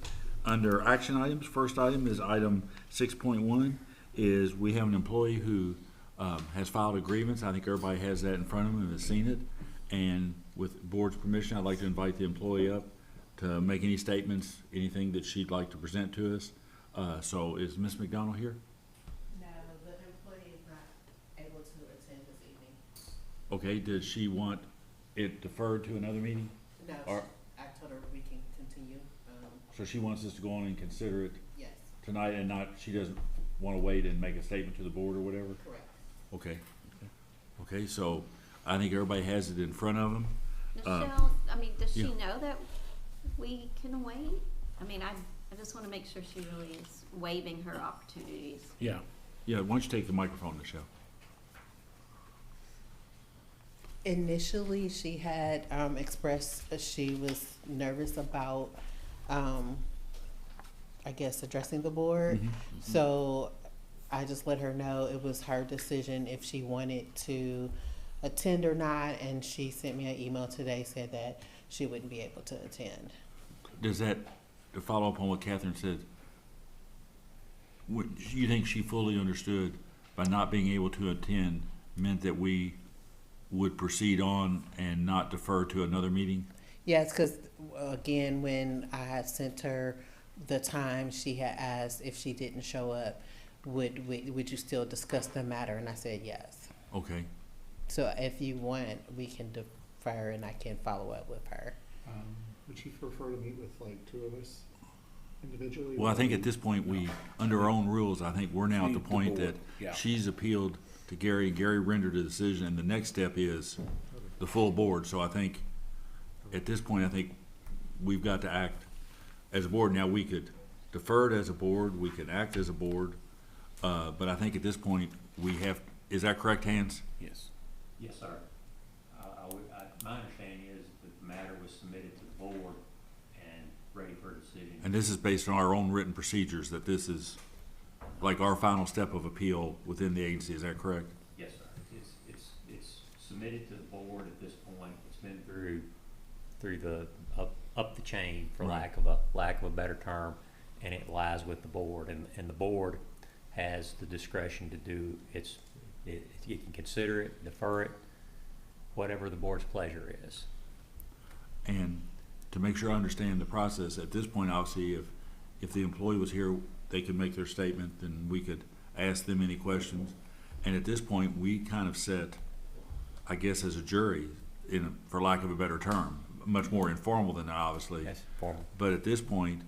Under action items, first item is item 6.1. Is we have an employee who has filed a grievance. I think everybody has that in front of them and has seen it. And with board's permission, I'd like to invite the employee up to make any statements, anything that she'd like to present to us. So is Ms. McDonald here? No, the employee is not able to attend this evening. Okay, does she want it deferred to another meeting? No, Or, I told her we can continue. so she wants us to go on and consider it Yes, tonight and not, she doesn't want to wait and make a statement to the board or whatever? correct. Okay. Okay, so I think everybody has it in front of them. Michelle, I mean, does she yeah. know that we can wait? I mean, I just want to make sure she really is waiving her opportunities. Yeah. Yeah, why don't you take the microphone, Michelle? Initially, she had expressed that she was nervous about, I guess, addressing the board. So I just let her know it was her decision if she wanted to attend or not, and she sent me an email today, said that she wouldn't be able to attend. Does that, to follow up on what Catherine said, you think she fully understood by not being able to attend meant that we would proceed on and not defer to another meeting? Yes, because again, when I had sent her the time, she had asked if she didn't show up, would you still discuss the matter? And I said yes. Okay. So if you want, we can defer and I can follow up with her. Would you prefer to meet with like two of us individually? Well, I think at this point, we, under our own rules, I think we're now at the The point board, that yeah. she's appealed to Gary, Gary rendered a decision, and the next step is the full board. So I think, at this point, I think we've got to act as a board. Now, we could defer it as a board, we could act as a board, but I think at this point, we have, is that correct, Hans? Yes. Yes, sir. My understanding is that the matter was submitted to the board and ready for a decision. And this is based on our own written procedures, that this is like our final step of appeal within the agency, is that correct? Yes, sir. It's submitted to the board at this point. It's been through the, up the chain, for Right. lack of a better term, and it lies with the board, and the board has the discretion to do you can consider it, defer it, whatever the board's pleasure is. And to make sure I understand the process, at this point, obviously, if the employee was here, they could make their statement, then we could ask them any questions. And at this point, we kind of set, I guess, as a jury, for lack of a better term, much more informal than that, obviously. Yes, formal. But at this point,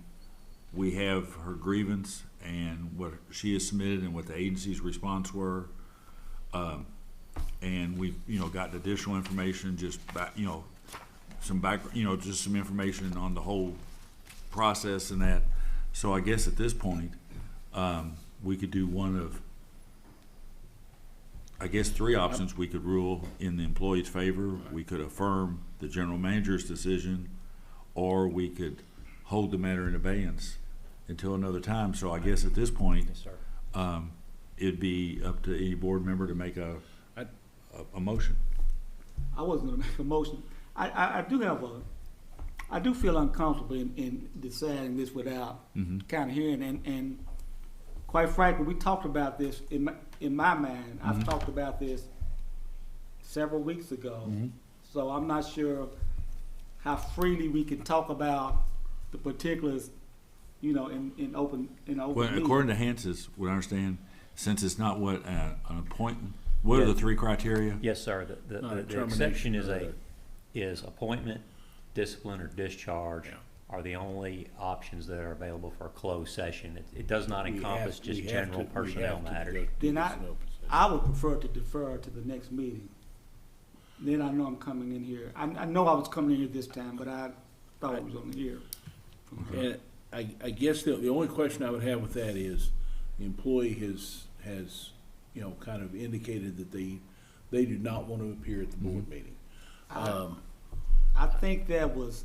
we have her grievance and what she has submitted and what the agency's response were. And we've, gotten additional information, just some just some information on the whole process and that. So I guess at this point, we could do one of I guess, three options. We could rule in the employee's favor, we could affirm the general manager's decision, or we could hold the matter in abeyance until another time. So I guess at this point, Yes, sir. it'd be up to any board member to make a motion. I wasn't gonna make a motion. I do feel uncomfortable in deciding this without kind of hearing, and quite frankly, we talked about this in my mind. I've talked about this several weeks ago, so I'm not sure how freely we can talk about the particulars, in open Well, meeting. according to Hans's, what I understand, since it's not an appointment, what are the three criteria? Yes, sir. The exception is appointment, discipline, or discharge are the only options that are available for a closed session. It does not encompass just general personnel matters. Then I would prefer to defer to the next meeting. Then I know I'm coming in here. I know I was coming in here this time, but I thought it was on here. And I guess the only question I would have with that is, the employee has kind of indicated that they do not want to appear at the board meeting. I think that was,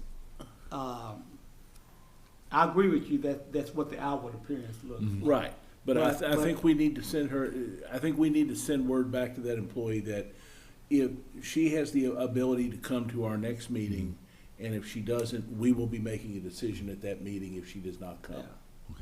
I agree with you that that's what the outward appearance looks like. Right, but I But- think we need to send her, I think we need to send word back to that employee that if she has the ability to come to our next meeting, and if she doesn't, we will be making a decision at that meeting if she does not come.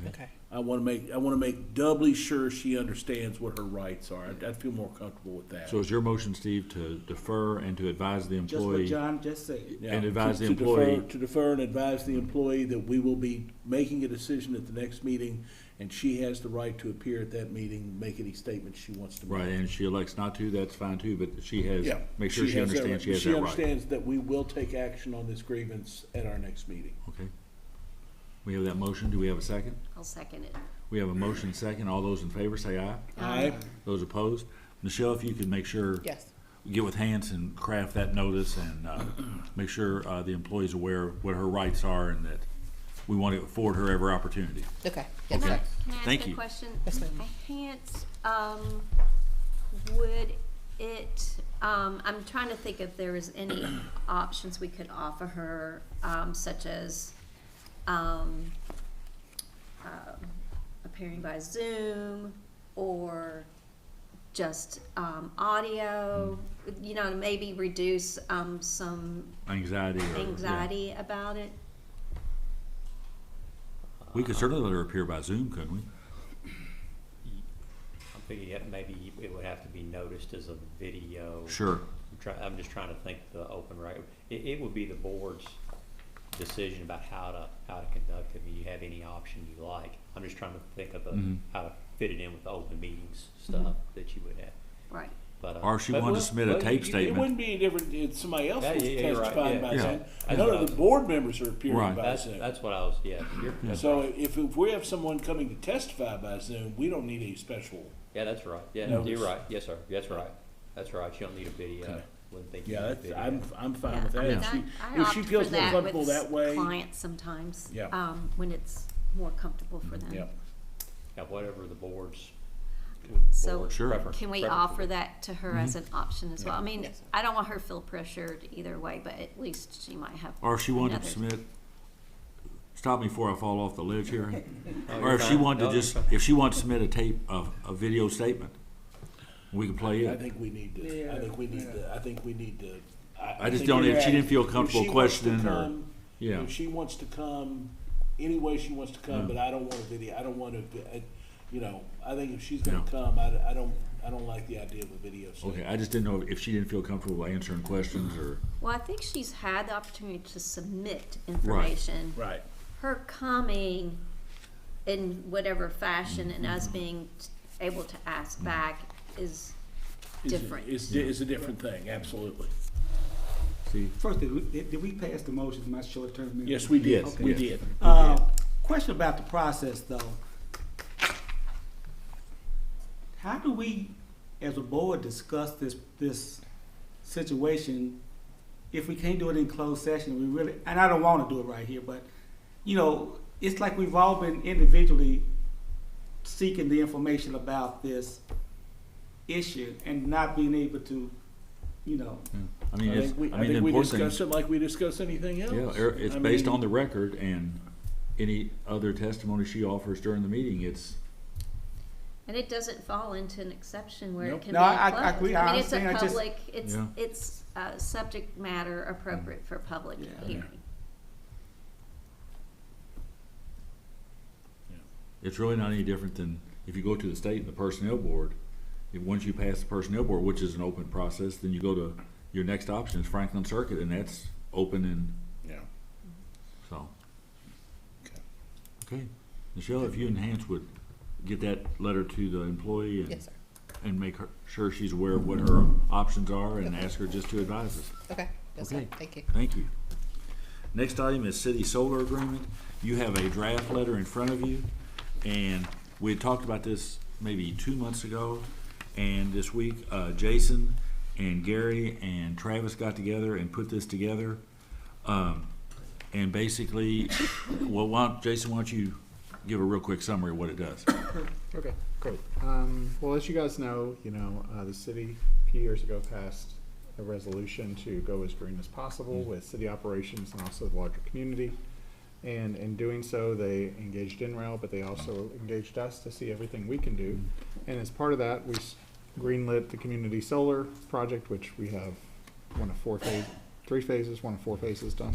Okay. I want to make doubly sure she understands what her rights are. I'd feel more comfortable with that. So is your motion, Steve, to defer and to advise the Just what employee? John just said. Yeah, and advise the to employee- To defer and advise the employee that we will be making a decision at the next meeting, and she has the right to appear at that meeting, make any statements she wants to make. Right, and if she elects not to, that's fine too, but she has, Yeah. make sure she has that understands right. she has that right. She understands that we will take action on this grievance at our next meeting. Okay. We have that motion. Do we have a second? I'll second it. We have a motion second. All those in favor say aye. Aye. Those opposed? Michelle, if you could make sure, Yes. get with Hans and craft that notice and make sure the employee's aware of what her rights are and that we want to afford her every opportunity. Okay. Can Okay. I Thank ask a you. question? Yes, ma'am. Hans, would it, I'm trying to think if there is any options we could offer her, such as, appearing by Zoom or just, audio, to maybe reduce, some Anxiety or. yeah. anxiety about it? We could certainly let her appear by Zoom, couldn't we? I'm thinking maybe it would have to be noticed as a video. Sure. I'm just trying to think the open right. It would be the board's decision about how to conduct it. If you have any option you like. I'm just trying to think of how to fit it in with the open meetings stuff that you would have. Right. But, Or if she wanted to submit a tape It statement. wouldn't be different if somebody else Yeah, was yeah, you're right, testifying yeah. by Yeah. Zoom. That's None what of I the was- board members are appearing Right. by Zoom. That's what I was, yeah. That's So right. if we have someone coming to testify by Zoom, we don't need a special. Yeah, that's right. Yeah, Notice. you're right. Yes, sir. That's right. That's right. You don't need a video. Okay. Wouldn't think you Yeah, need a that's, video. I'm fine Yeah, with that. I mean, If she, I if opt she for feels more that comfortable with that way. clients sometimes, Yeah. when it's more comfortable for them. Yep. Yeah, whatever the board's. So Sure. preference- can we preference offer would be. that to her as an option as well? I mean, Yes. I don't want her to feel pressured either way, but at least she might have. Or if she wanted to another- submit, stop me before I fall off the ledge here. Oh, Or you're if she fine. wanted No, to you're just, fine. if she wanted to submit a tape of a video statement, we can play I it. think we need to, I think we need to. I just think don't, you're if she didn't right. feel If comfortable she wants to questioning or, come- yeah. If she wants to come, any way she wants to come, Yeah. but I don't want a video, I don't want to, I think if she's gonna Yeah. come, I don't like the idea of a video. Okay, I just didn't know if she didn't feel comfortable answering questions or, Well, I think she's had the opportunity to submit information. Right. Her coming in whatever fashion and us being able to ask back is different. It's a different thing, absolutely. see, First, did we pass the motions, my short-term memory? Yes, we did, Yes, we yes. did. Question about the process, though. How do we, as a board, discuss this situation if we can't do it in closed session? We really, and I don't want to do it right here, but, it's like we've all been individually seeking the information about this issue and not being able to, you know. I mean, I it's, think we, I I mean, the think we important thing, discuss it like we discuss anything else. yeah, it's I based mean, on the record and any other testimony she offers during the meeting, it's, And it doesn't fall into an exception where Nope. it can No, be I closed. agree. I mean, it's a understand. I just- public, Yeah. it's subject matter appropriate for public Yeah. hearing. it's really not any different than if you go to the state and the personnel board. Once you pass the personnel board, which is an open process, then you go to your next option is Franklin Circuit, and that's open and Yeah. so. Okay. Okay, Michelle, if you and Hans would get that letter to the employee and, Yes, sir. and make her sure she's aware of what her options are and ask her just to advise us. Okay, yes, sir. Okay. Thank you. Thank you. Next item is city solar agreement. You have a draft letter in front of you, and we had talked about this maybe 2 months ago, and this week, Jason and Gary and Travis got together and put this together. And basically, well, Jason, why don't you give a real quick summary of what it does? Okay, great. Well, as you guys know, the city a few years ago passed a resolution to go as green as possible with city operations and also the larger community. And in doing so, they engaged InRail, but they also engaged us to see everything we can do. And as part of that, we greenlit the community solar project, which we have one of 4 phases done.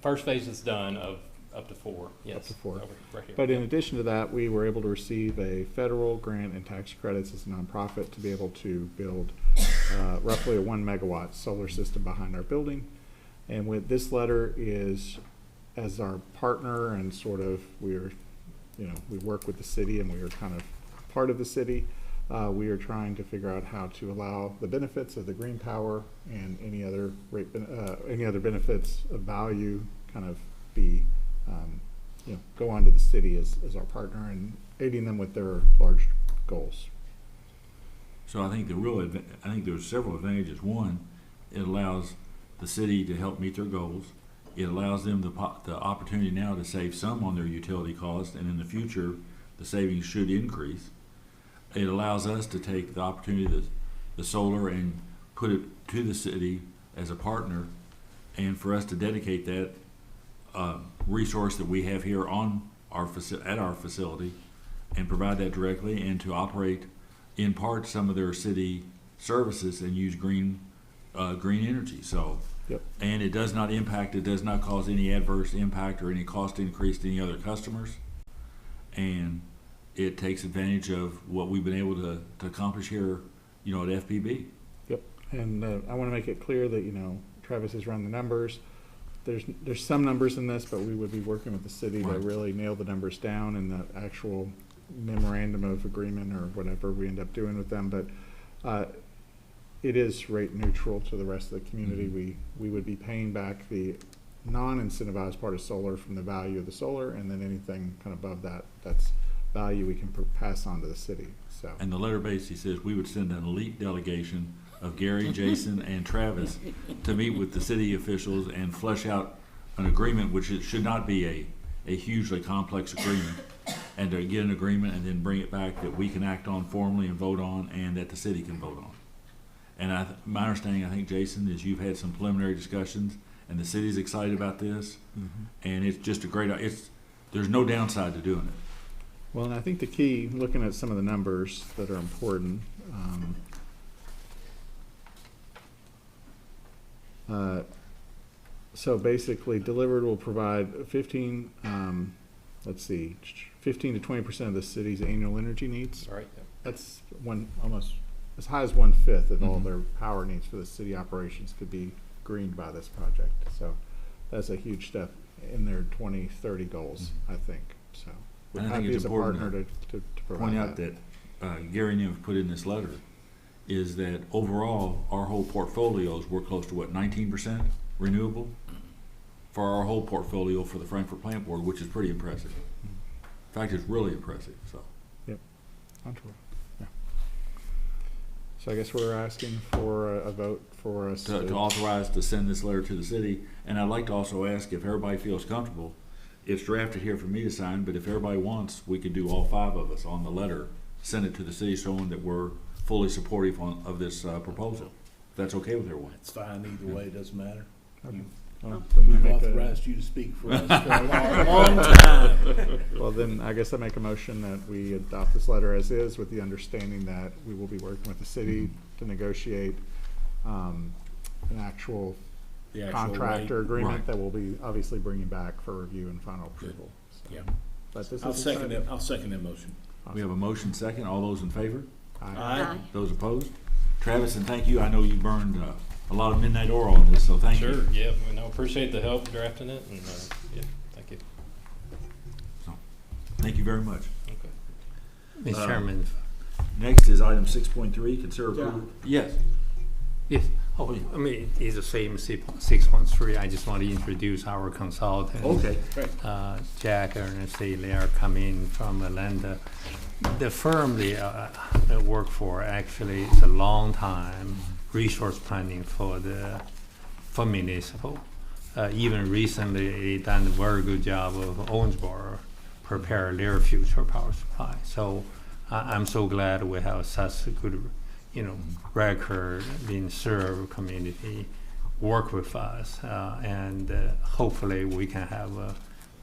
First phase is done of up to 4, yes. Up to 4. Over right here. But in addition to that, we were able to receive a federal grant and tax credits as a nonprofit to be able to build roughly a 1 megawatt solar system behind our building. And with this letter is, as our partner and sort of we work with the city and we are kind of part of the city. We are trying to figure out how to allow the benefits of the green power and any other benefits of value kind of be, go on to the city as our partner and aiding them with their large goals. So I think there's several advantages. One, it allows the city to help meet their goals. It allows them the opportunity now to save some on their utility costs, and in the future, the savings should increase. It allows us to take the opportunity, the solar, and put it to the city as a partner, and for us to dedicate that resource that we have here on at our facility, and provide that directly, and to operate in part some of their city services and use green energy. So. Yep. And it does not cause any adverse impact or any cost increase to any other customers. And it takes advantage of what we've been able to accomplish here, at FPB. Yep. And I want to make it clear that, Travis has run the numbers. There's some numbers in this, but we would be working with the city to really nail the numbers down in the actual memorandum of agreement or whatever we end up doing with them. But it is rate neutral to the rest of the community. Mm-hmm. We would be paying back the non-incentivized part of solar from the value of the solar, and then anything kind of above that, that's value we can pass on to the city. So. And the letter basically says we would send an elite delegation of Gary, Jason, and Travis to meet with the city officials and flesh out an agreement, which it should not be a hugely complex agreement, and to get an agreement and then bring it back that we can act on formally and vote on, and that the city can vote on. And my understanding, I think, Jason, is you've had some preliminary discussions, and the city's excited about this, and it's just there's no downside to doing it. Well, and I think the key, looking at some of the numbers that are important, so basically delivered will provide 15 to 20% of the city's annual energy needs. All right. Yep. That's almost as high as 1/5 of all their power needs for the city operations could be greened by this project. So that's a huge step in their 2030 goals, I think. So we're And I think happy it's as a important partner to provide point out that Gary and have put in this letter is that overall our whole portfolios we're close to 19% renewable for our whole portfolio for the Frankfurt Plant Board, which is pretty impressive. In fact, it's really impressive. So. Yep. Yeah. So I guess we're asking for a vote for us to authorize to send this letter to the city. And I'd like to also ask if everybody feels comfortable. It's drafted here for me to sign, but if everybody wants, we could do all 5 of us on the letter send it to the city showing that we're fully supportive of this proposal. If that's okay with everyone. It's fine either way, it doesn't matter. You- Well, then I We've make a- authorized you to speak for us for a long time. Well, then I guess I make a motion that we adopt this letter as is with the understanding that we will be working with the city to negotiate an actual The actual contractor rate. agreement Right. that we'll be obviously bringing back for review and final approval. So, Yeah. But this I'll is second exciting. that, I'll second that motion. We have a motion second. All those in favor? Aye. Aye. Those opposed? Travis, and thank you. I know you burned a lot of midnight oil on this, so thank you. Sure, yeah, we know, appreciate the help drafting it, and, yeah, thank you. Thank you very much. Okay. Mr. Chairman, Next is item 6.3, consider approval. Yes. yes, oh, I mean, it's the same 6.3. I just want to introduce our consultant. Okay. Jack Ernest, they are coming from Atlanta. The firm they work for actually is a long time resource planning for municipal. Even recently, they done a very good job of Owensboro prepare their future power supply. So I'm so glad we have such a good, record in serve community work with us, and hopefully we can have a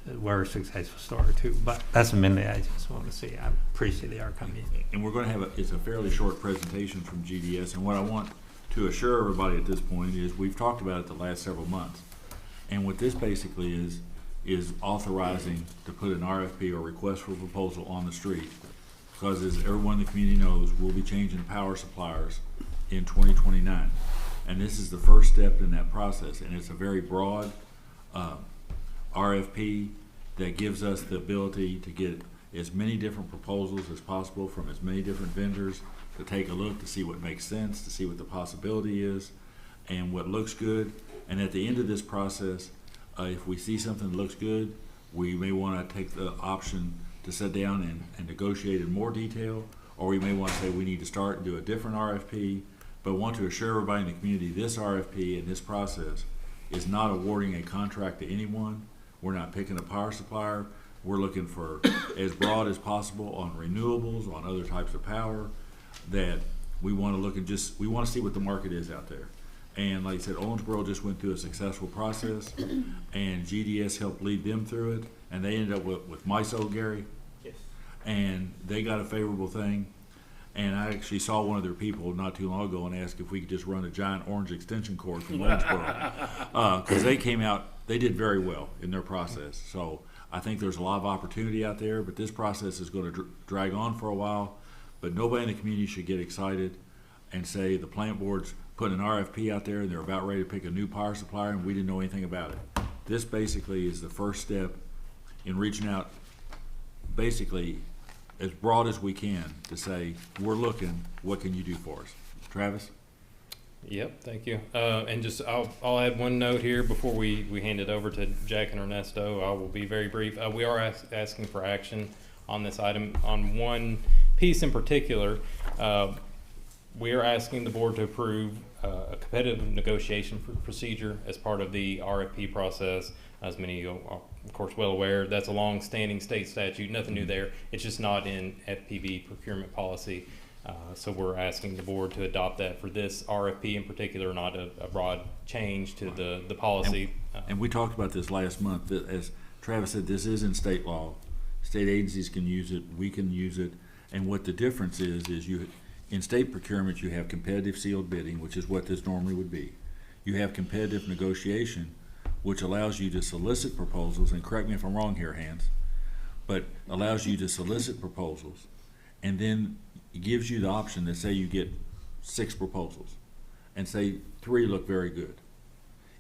very successful story too. But that's mainly I just want to say I appreciate they are coming. And we're going to have it's a fairly short presentation from GDS, and what I want to assure everybody at this point is we've talked about it the last several months, and what this basically is authorizing to put an RFP or request for proposal on the street, because as everyone in the community knows, we'll be changing power suppliers in 2029, and this is the first step in that process, and it's a very broad RFP that gives us the ability to get as many different proposals as possible from as many different vendors to take a look to see what makes sense, to see what the possibility is, and what looks good. And at the end of this process, if we see something that looks good, we may want to take the option to sit down and negotiate in more detail, or we may want to say we need to start and do a different RFP, but want to assure everybody in the community this RFP and this process is not awarding a contract to anyone. We're not picking a power supplier. We're looking for as broad as possible on renewables, on other types of power, that we want to look and we want to see what the market is out there. And like I said, Owensboro just went through a successful process, and GDS helped lead them through it, and they ended up with MISO, Gary. Yes. And they got a favorable thing. And I actually saw one of their people not too long ago and asked if we could just run a giant orange extension cord from Owensboro. Because they came out, they did very well in their process. So I think there's a lot of opportunity out there, but this process is going to drag on for a while. But nobody in the community should get excited and say the plant board's putting an RFP out there and they're about ready to pick a new power supplier and we didn't know anything about it. This basically is the first step in reaching out basically as broad as we can to say, we're looking, what can you do for us? Travis? Yep, thank you. And just, I'll add one note here before we hand it over to Jack and Ernesto. I will be very brief. We are asking for action on this item. On one piece in particular, we are asking the board to approve a competitive negotiation procedure as part of the RFP process. As many of you are, of course, well aware, that's a long-standing state statute, nothing new there. It's just not in FPB procurement policy. So we're asking the board to adopt that for this RFP in particular, not a broad change to the policy. And we talked about this last month, that as Travis said, this is in state law. State agencies can use it, we can use it, and what the difference is you, in state procurement, you have competitive sealed bidding, which is what this normally would be. You have competitive negotiation, which allows you to solicit proposals, and correct me if I'm wrong here, Hans, but allows you to solicit proposals, and then it gives you the option that say you get 6 proposals, and say 3 look very good.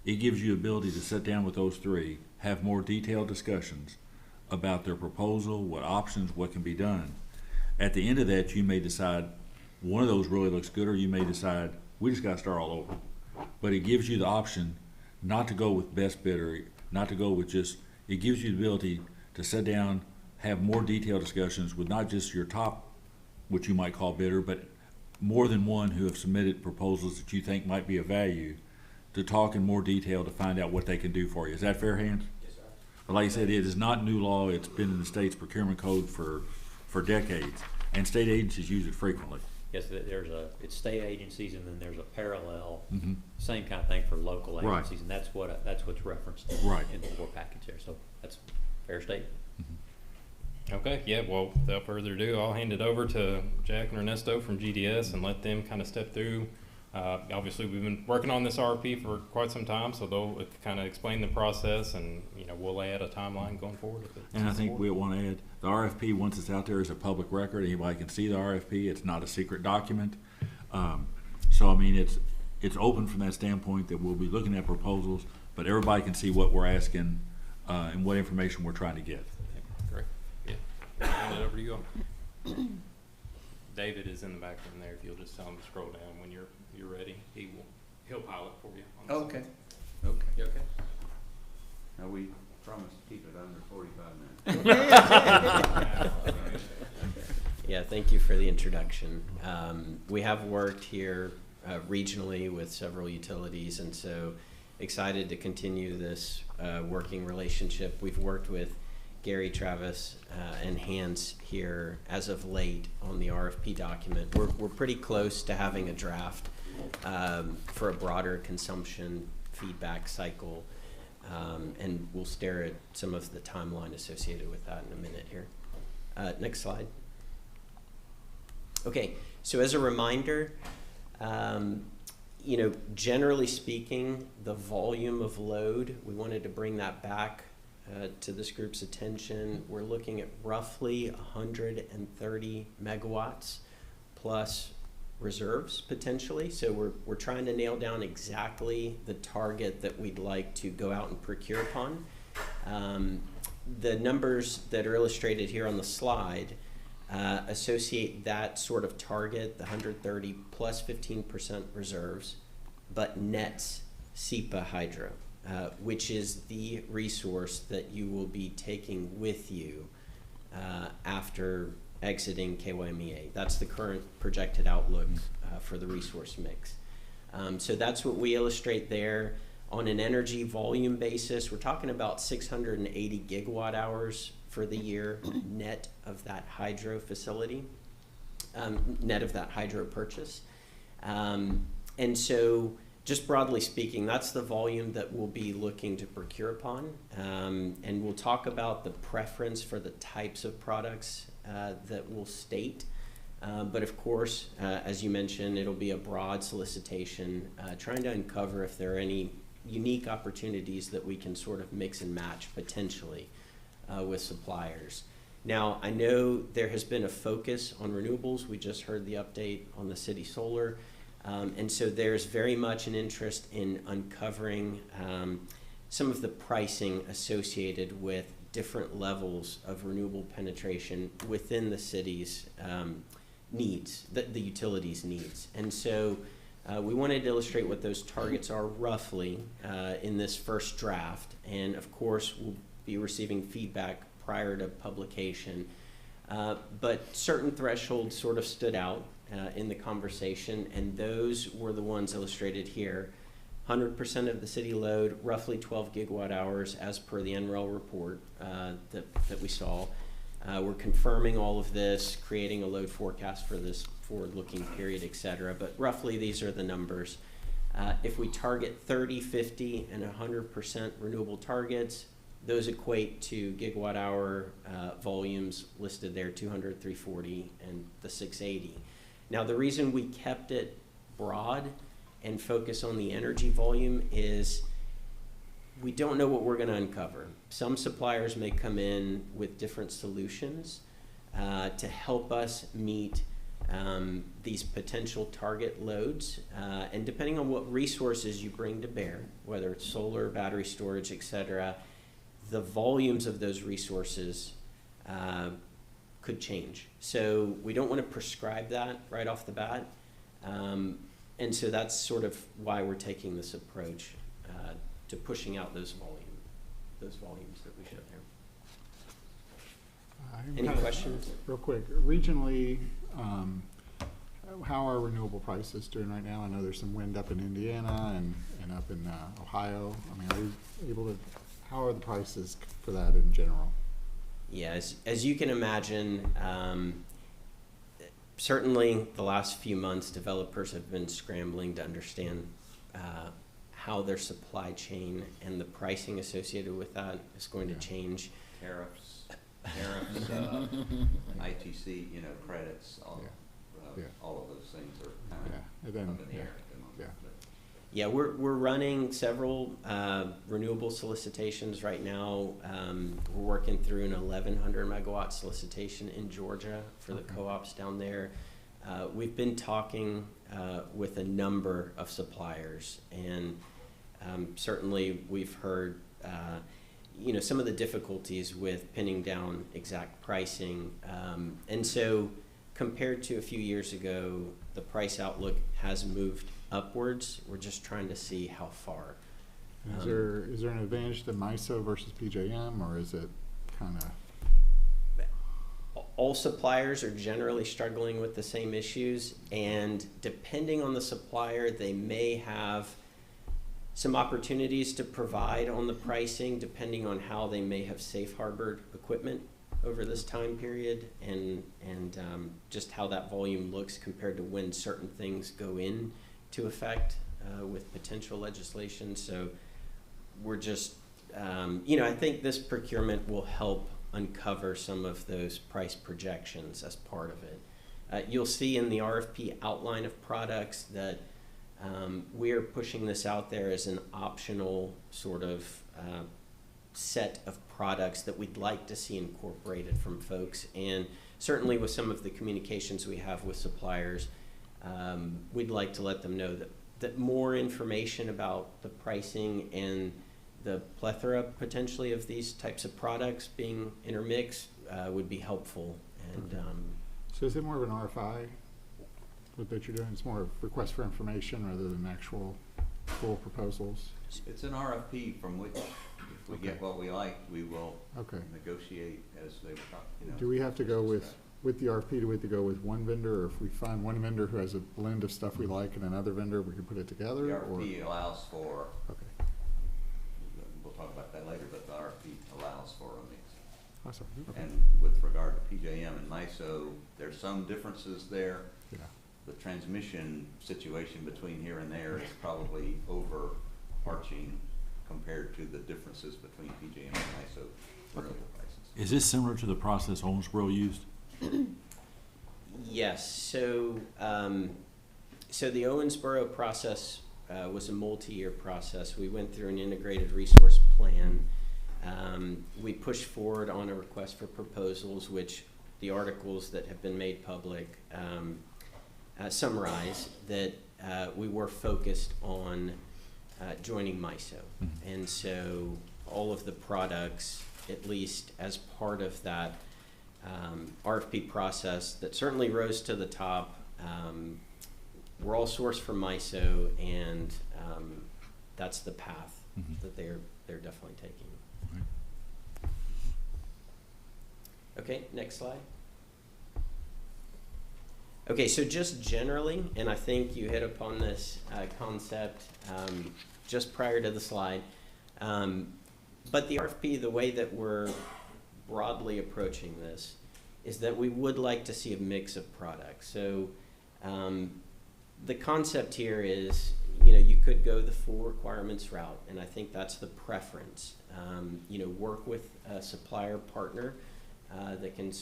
It gives you the ability to sit down with those 3, have more detailed discussions about their proposal, what options, what can be done. At the end of that, you may decide one of those really looks good, or you may decide we just got to start all over. But it gives you the option not to go with best bidder, not to go with just, it gives you the ability to sit down, have more detailed discussions with not just your top, which you might call bidder, but more than one who have submitted proposals that you think might be of value, to talk in more detail to find out what they can do for you. Is that fair, Hans? Yes, sir. But like I said, it is not new law. It's been in the state's procurement code for decades. And state agencies use it frequently. Yes, it's state agencies and then there's a parallel, Mhm. same kind of thing for local Right. agencies. And that's what's referenced Right. in the board package there. So that's fair statement. Okay, yeah, well, without further ado, I'll hand it over to Jack and Ernesto from GDS and let them kind of step through. Obviously, we've been working on this RFP for quite some time, so they'll kind of explain the process, and we'll add a timeline going forward. And I think we want to add, the RFP, once it's out there, is a public record. Anybody can see the RFP. It's not a secret document. So, I mean, it's open from that standpoint that we'll be looking at proposals, but everybody can see what we're asking and what information we're trying to get. Great. Yeah. I'll hand it over to you all. David is in the back room there. If you'll just tell him to scroll down when you're ready, he'll pilot for you. On Oh, this. okay. Okay. You okay? Now, we promise to keep it under 45 minutes. Yeah, thank you for the introduction. We have worked here regionally with several utilities, and so excited to continue this working relationship. We've worked with Gary, Travis, and Hans here as of late on the RFP document. We're pretty close to having a draft for a broader consumption feedback cycle, and we'll stare at some of the timeline associated with that in a minute here. Next slide. Okay, so as a reminder, generally speaking, the volume of load, we wanted to bring that back to this group's attention. We're looking at roughly 130 megawatts plus reserves potentially. So we're trying to nail down exactly the target that we'd like to go out and procure upon. The numbers that are illustrated here on the slide associate that sort of target, the 130 plus 15% reserves, but nets SEPA hydro, which is the resource that you will be taking with you after exiting KYMEA. That's the current projected outlook for the resource mix. So that's what we illustrate there. On an energy volume basis, we're talking about 680 gigawatt hours for the year net of that hydro facility, net of that hydro purchase. And so just broadly speaking, that's the volume that we'll be looking to procure upon. And we'll talk about the preference for the types of products that we'll state. But of course, as you mentioned, it'll be a broad solicitation, trying to uncover if there are any unique opportunities that we can sort of mix and match potentially with suppliers. Now, I know there has been a focus on renewables. We just heard the update on the city solar. And so there's very much an interest in uncovering some of the pricing associated with different levels of renewable penetration within the city's needs, the utilities needs. And so we wanted to illustrate what those targets are roughly in this first draft. And of course, we'll be receiving feedback prior to publication. But certain thresholds sort of stood out in the conversation, and those were the ones illustrated here. 100% of the city load, roughly 12 gigawatt hours as per the NREL report that we saw. We're confirming all of this, creating a load forecast for this forward-looking period, et cetera. But roughly these are the numbers. If we target 30, 50, and 100% renewable targets, those equate to gigawatt hour volumes listed there, 200, 340, and the 680. Now, the reason we kept it broad and focus on the energy volume is we don't know what we're going to uncover. Some suppliers may come in with different solutions to help us meet these potential target loads. And depending on what resources you bring to bear, whether it's solar, battery storage, et cetera, the volumes of those resources could change. So we don't want to prescribe that right off the bat. And so that's sort of why we're taking this approach to pushing out those volumes that we showed there. Any questions? Real quick, regionally, how are renewable prices doing right now? I know there's some wind up in Indiana and up in Ohio. I mean, are we able to, how are the prices for that in general? Yeah, as you can imagine, Certainly, the last few months, developers have been scrambling to understand how their supply chain and the pricing associated with that is going to change. Tariffs, ITC, credits, all of those things are kind of up in the air at the moment. Yeah, we're running several renewable solicitations right now. We're working through an 1,100 megawatt solicitation in Georgia for the co-ops down there. We've been talking with a number of suppliers, and certainly we've heard some of the difficulties with pinning down exact pricing. And so compared to a few years ago, the price outlook has moved upwards. We're just trying to see how far. Is there an advantage to MISO versus PJM, or is it kind of? All suppliers are generally struggling with the same issues, and depending on the supplier, they may have some opportunities to provide on the pricing, depending on how they may have safe harbored equipment over this time period, and just how that volume looks compared to when certain things go into effect with potential legislation. So we're just, I think this procurement will help uncover some of those price projections as part of it. You'll see in the RFP outline of products that we're pushing this out there as an optional sort of set of products that we'd like to see incorporated from folks. And certainly with some of the communications we have with suppliers, we'd like to let them know that more information about the pricing and the plethora potentially of these types of products being intermixed would be helpful. And so is it more of an RFI that you're doing? It's more of request for information rather than actual full proposals? It's an RFP from which, if we get what we like, we will negotiate as they Do we have to go with the RFP? Do we have to go with one vendor, or if we find one vendor who has a blend of stuff we like and another vendor, we can put it together? The RFP allows for, we'll talk about that later, but the RFP allows for a mix. Awesome. And with regard to PJM and MISO, there's some differences there. Yeah. The transmission situation between here and there is probably overarching compared to the differences between PJM and MISO renewable prices. Is this similar to the process Owensboro used? Yes. So the Owensboro process was a multi-year process. We went through an integrated resource plan. We pushed forward on a request for proposals, which the articles that have been made public summarize that we were focused on joining MISO. And so all of the products, at least as part of that RFP process that certainly rose to the top, were all sourced from MISO, and that's the path that they're definitely taking. Okay, next slide. Okay, so just generally, and I think you hit upon this concept just prior to the slide, but the RFP, the way that we're broadly approaching this is that we would like to see a mix of products. So the concept here is, you could go the full requirements route, and I think that's the preference. Work with a supplier partner that can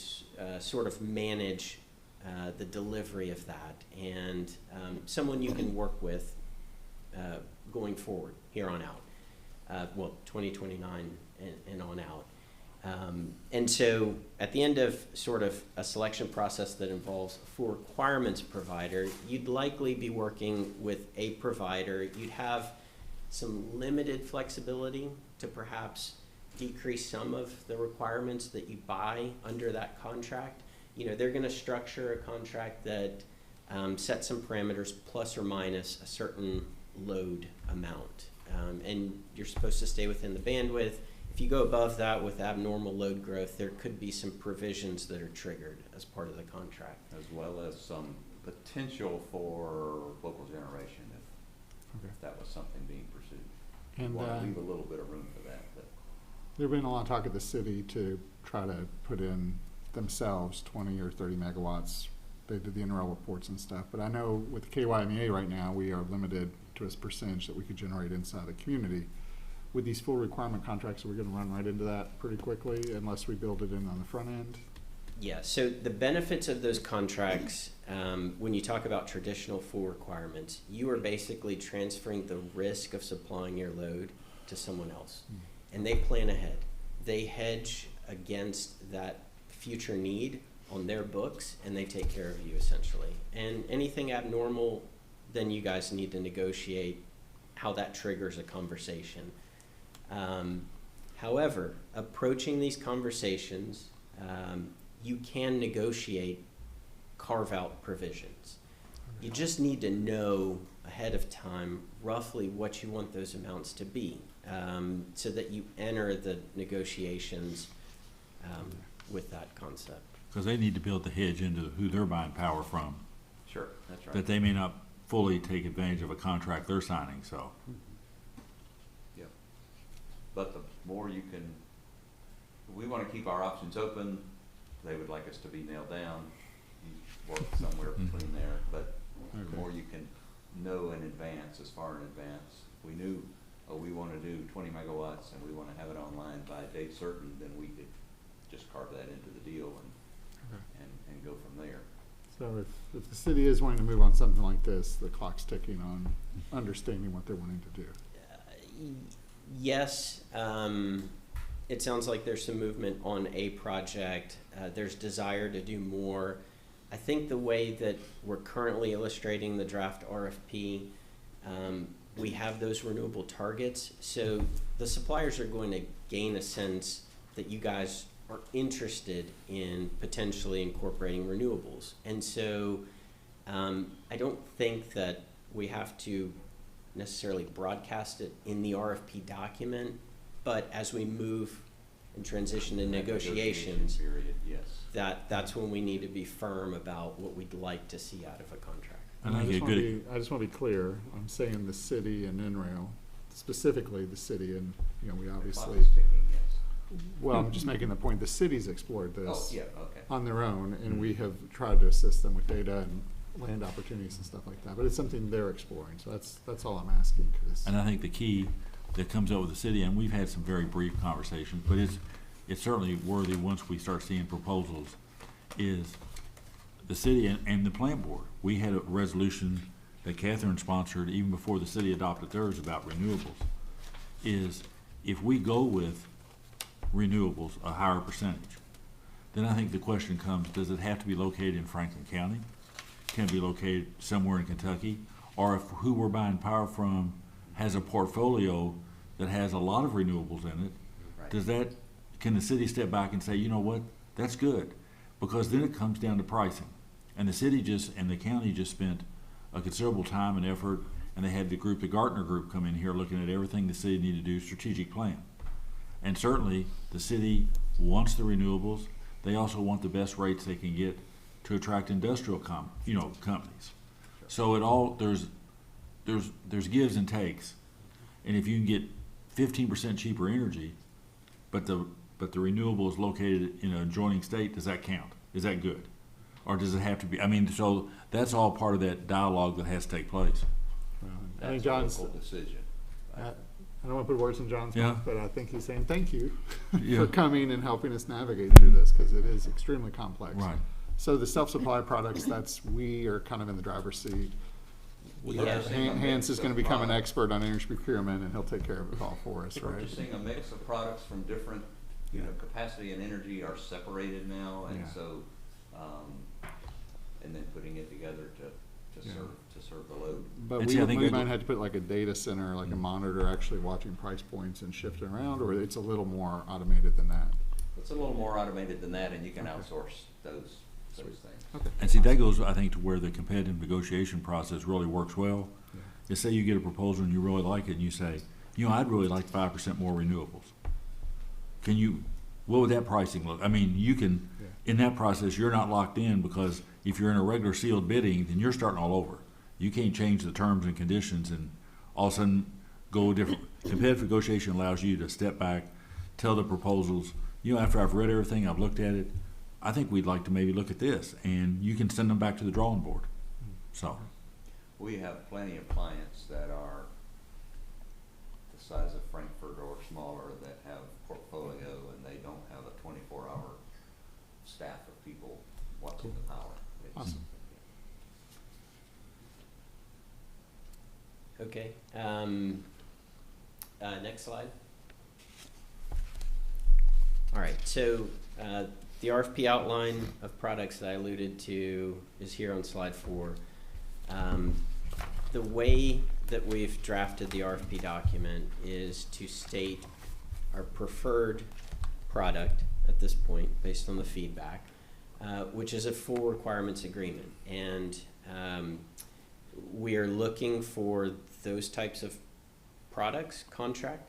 sort of manage the delivery of that, and someone you can work with going forward here on out, 2029 and on out. And so at the end of sort of a selection process that involves a full requirements provider, you'd likely be working with a provider. You'd have some limited flexibility to perhaps decrease some of the requirements that you buy under that contract. They're going to structure a contract that sets some parameters plus or minus a certain load amount. And you're supposed to stay within the bandwidth. If you go above that with abnormal load growth, there could be some provisions that are triggered as part of the contract. As well as some potential for local generation if that was something being pursued. And we want to leave a little bit of room for that. But there's been a lot of talk at the city to try to put in themselves 20 or 30 megawatts they did the NRL reports and stuff. But I know with the KYMEA right now, we are limited to a percentage that we could generate inside the community. With these full requirement contracts, we're going to run right into that pretty quickly unless we build it in on the front end. Yeah, so the benefits of those contracts, when you talk about traditional full requirements, you are basically transferring the risk of supplying your load to someone else. And they plan ahead. They hedge against that future need on their books, and they take care of you essentially. And anything abnormal, then you guys need to negotiate how that triggers a conversation. However, approaching these conversations, you can negotiate carve-out provisions. You just need to know ahead of time roughly what you want those amounts to be, so that you enter the negotiations with that concept. Because they need to build the hedge into who they're buying power from. Sure, that's right. That they may not fully take advantage of a contract they're signing, so. Yep. But the more you can, we want to keep our options open. They would like us to be nailed down. You work somewhere between there, but the more you can know in advance, as far in advance. If we knew, oh, we want to do 20 megawatts and we want to have it online by a date certain, then we could just carve that into the deal and go from there. So if the city is wanting to move on something like this, the clock's ticking on understanding what they're wanting to do. Yes, it sounds like there's some movement on a project. There's desire to do more. I think the way that we're currently illustrating the draft RFP, we have those renewable targets. So the suppliers are going to gain a sense that you guys are interested in potentially incorporating renewables. And so I don't think that we have to necessarily broadcast it in the RFP document, but as we move and transition to negotiations, period, yes. that's when we need to be firm about what we'd like to see out of a contract. And I just want to be clear. I'm saying the city and NREL, specifically the city, and we obviously. Well, I'm just making the point. The city's explored this on their own, and we have tried to assist them with data and land opportunities and stuff like that. But it's something they're exploring. So that's all I'm asking. And I think the key that comes up with the city, and we've had some very brief conversations, but it's certainly worthy once we start seeing proposals, is the city and the plant board. We had a resolution that Catherine sponsored even before the city adopted theirs about renewables, is if we go with renewables, a higher percentage, then I think the question comes, does it have to be located in Franklin County? Can it be located somewhere in Kentucky? Or if who we're buying power from has a portfolio that has a lot of renewables in it, can the city step back and say, you know what, that's good? Because then it comes down to pricing. And the city and the county just spent a considerable time and effort, and they had the Gartner Group come in here looking at everything the city needed to do, strategic plan. And certainly the city wants the renewables. They also want the best rates they can get to attract industrial companies. So there's gives and takes. And if you can get 15% cheaper energy, but the renewable is located in an adjoining state, does that count? Is that good? Or does it have to be? I mean, so that's all part of that dialogue that has to take place. I think John's decision. I don't want to put words in John's mouth, but I think he's saying thank you for coming and helping us navigate through this, because it is extremely complex. Right. So the self-supply products, we are kind of in the driver's seat. Hans is going to become an expert on energy procurement, and he'll take care of it all for us, right? Purchasing a mix of products from different, capacity and energy are separated now, and so, and then putting it together to serve the load. But we might have to put like a data center, like a monitor, actually watching price points and shifting around, or it's a little more automated than that. It's a little more automated than that, and you can outsource those things. Okay. And see, that goes, I think, to where the competitive negotiation process really works well. Is say you get a proposal and you really like it, and you say, I'd really like 5% more renewables. What would that pricing look? I mean, you can, in that process, you're not locked in, because if you're in a regular sealed bidding, then you're starting all over. You can't change the terms and conditions and all of a sudden go different. Competitive negotiation allows you to step back, tell the proposals, after I've read everything, I've looked at it, I think we'd like to maybe look at this, and you can send them back to the drawing board. So, We have plenty of clients that are the size of Frankfurt or smaller that have portfolio and they don't have a 24-hour staff of people watching the power. It's- Awesome. Okay, next slide. All right, so, the RFP outline of products that I alluded to is here on slide 4. The way that we've drafted the RFP document is to state our preferred product at this point, based on the feedback, which is a full requirements agreement. And we are looking for those types of products, contract,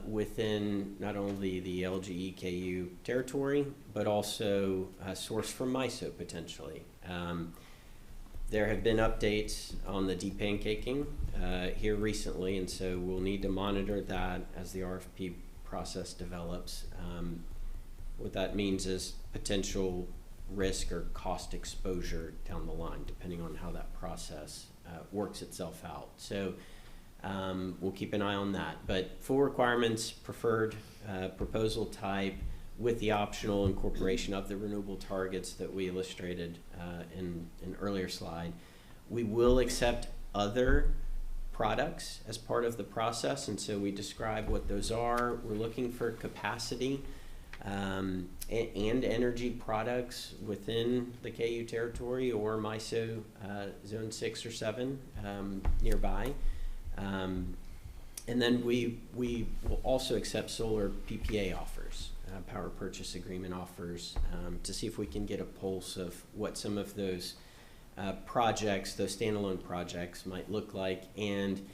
within not only the LGEKU territory, but also sourced from MISO potentially. There have been updates on the depancaking here recently, and so we'll need to monitor that as the RFP process develops. What that means is potential risk or cost exposure down the line, depending on how that process works itself out. So we'll keep an eye on that. But full requirements, preferred proposal type, with the optional incorporation of the renewable targets that we illustrated in an earlier slide. We will accept other products as part of the process, and so we describe what those are. We're looking for capacity and energy products within the KU territory or MISO Zone 6 or 7 nearby. And then we will also accept solar PPA offers, power purchase agreement offers, to see if we can get a pulse of what some of those projects, those standalone projects might look like, and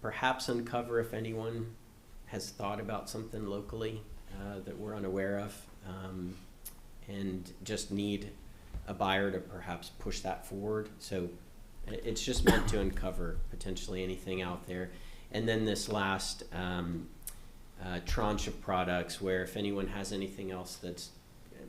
perhaps uncover if anyone has thought about something locally that we're unaware of, and just need a buyer to perhaps push that forward. So it's just meant to uncover potentially anything out there. And then this last tranche of products where if anyone has anything else that's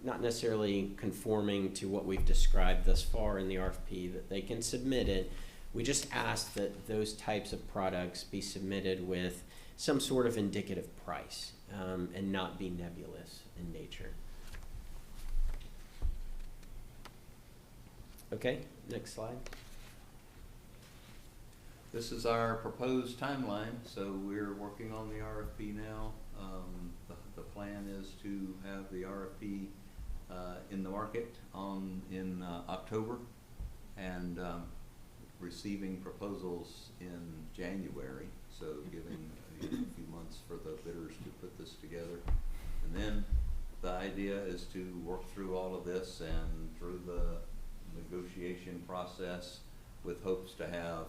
not necessarily conforming to what we've described thus far in the RFP, that they can submit it. We just ask that those types of products be submitted with some sort of indicative price and not be nebulous in nature. Okay, next slide. This is our proposed timeline, so we're working on the RFP now. The plan is to have the RFP in the market in October, and receiving proposals in January, so giving a few months for the bidders to put this together. And then the idea is to work through all of this and through the negotiation process with hopes to have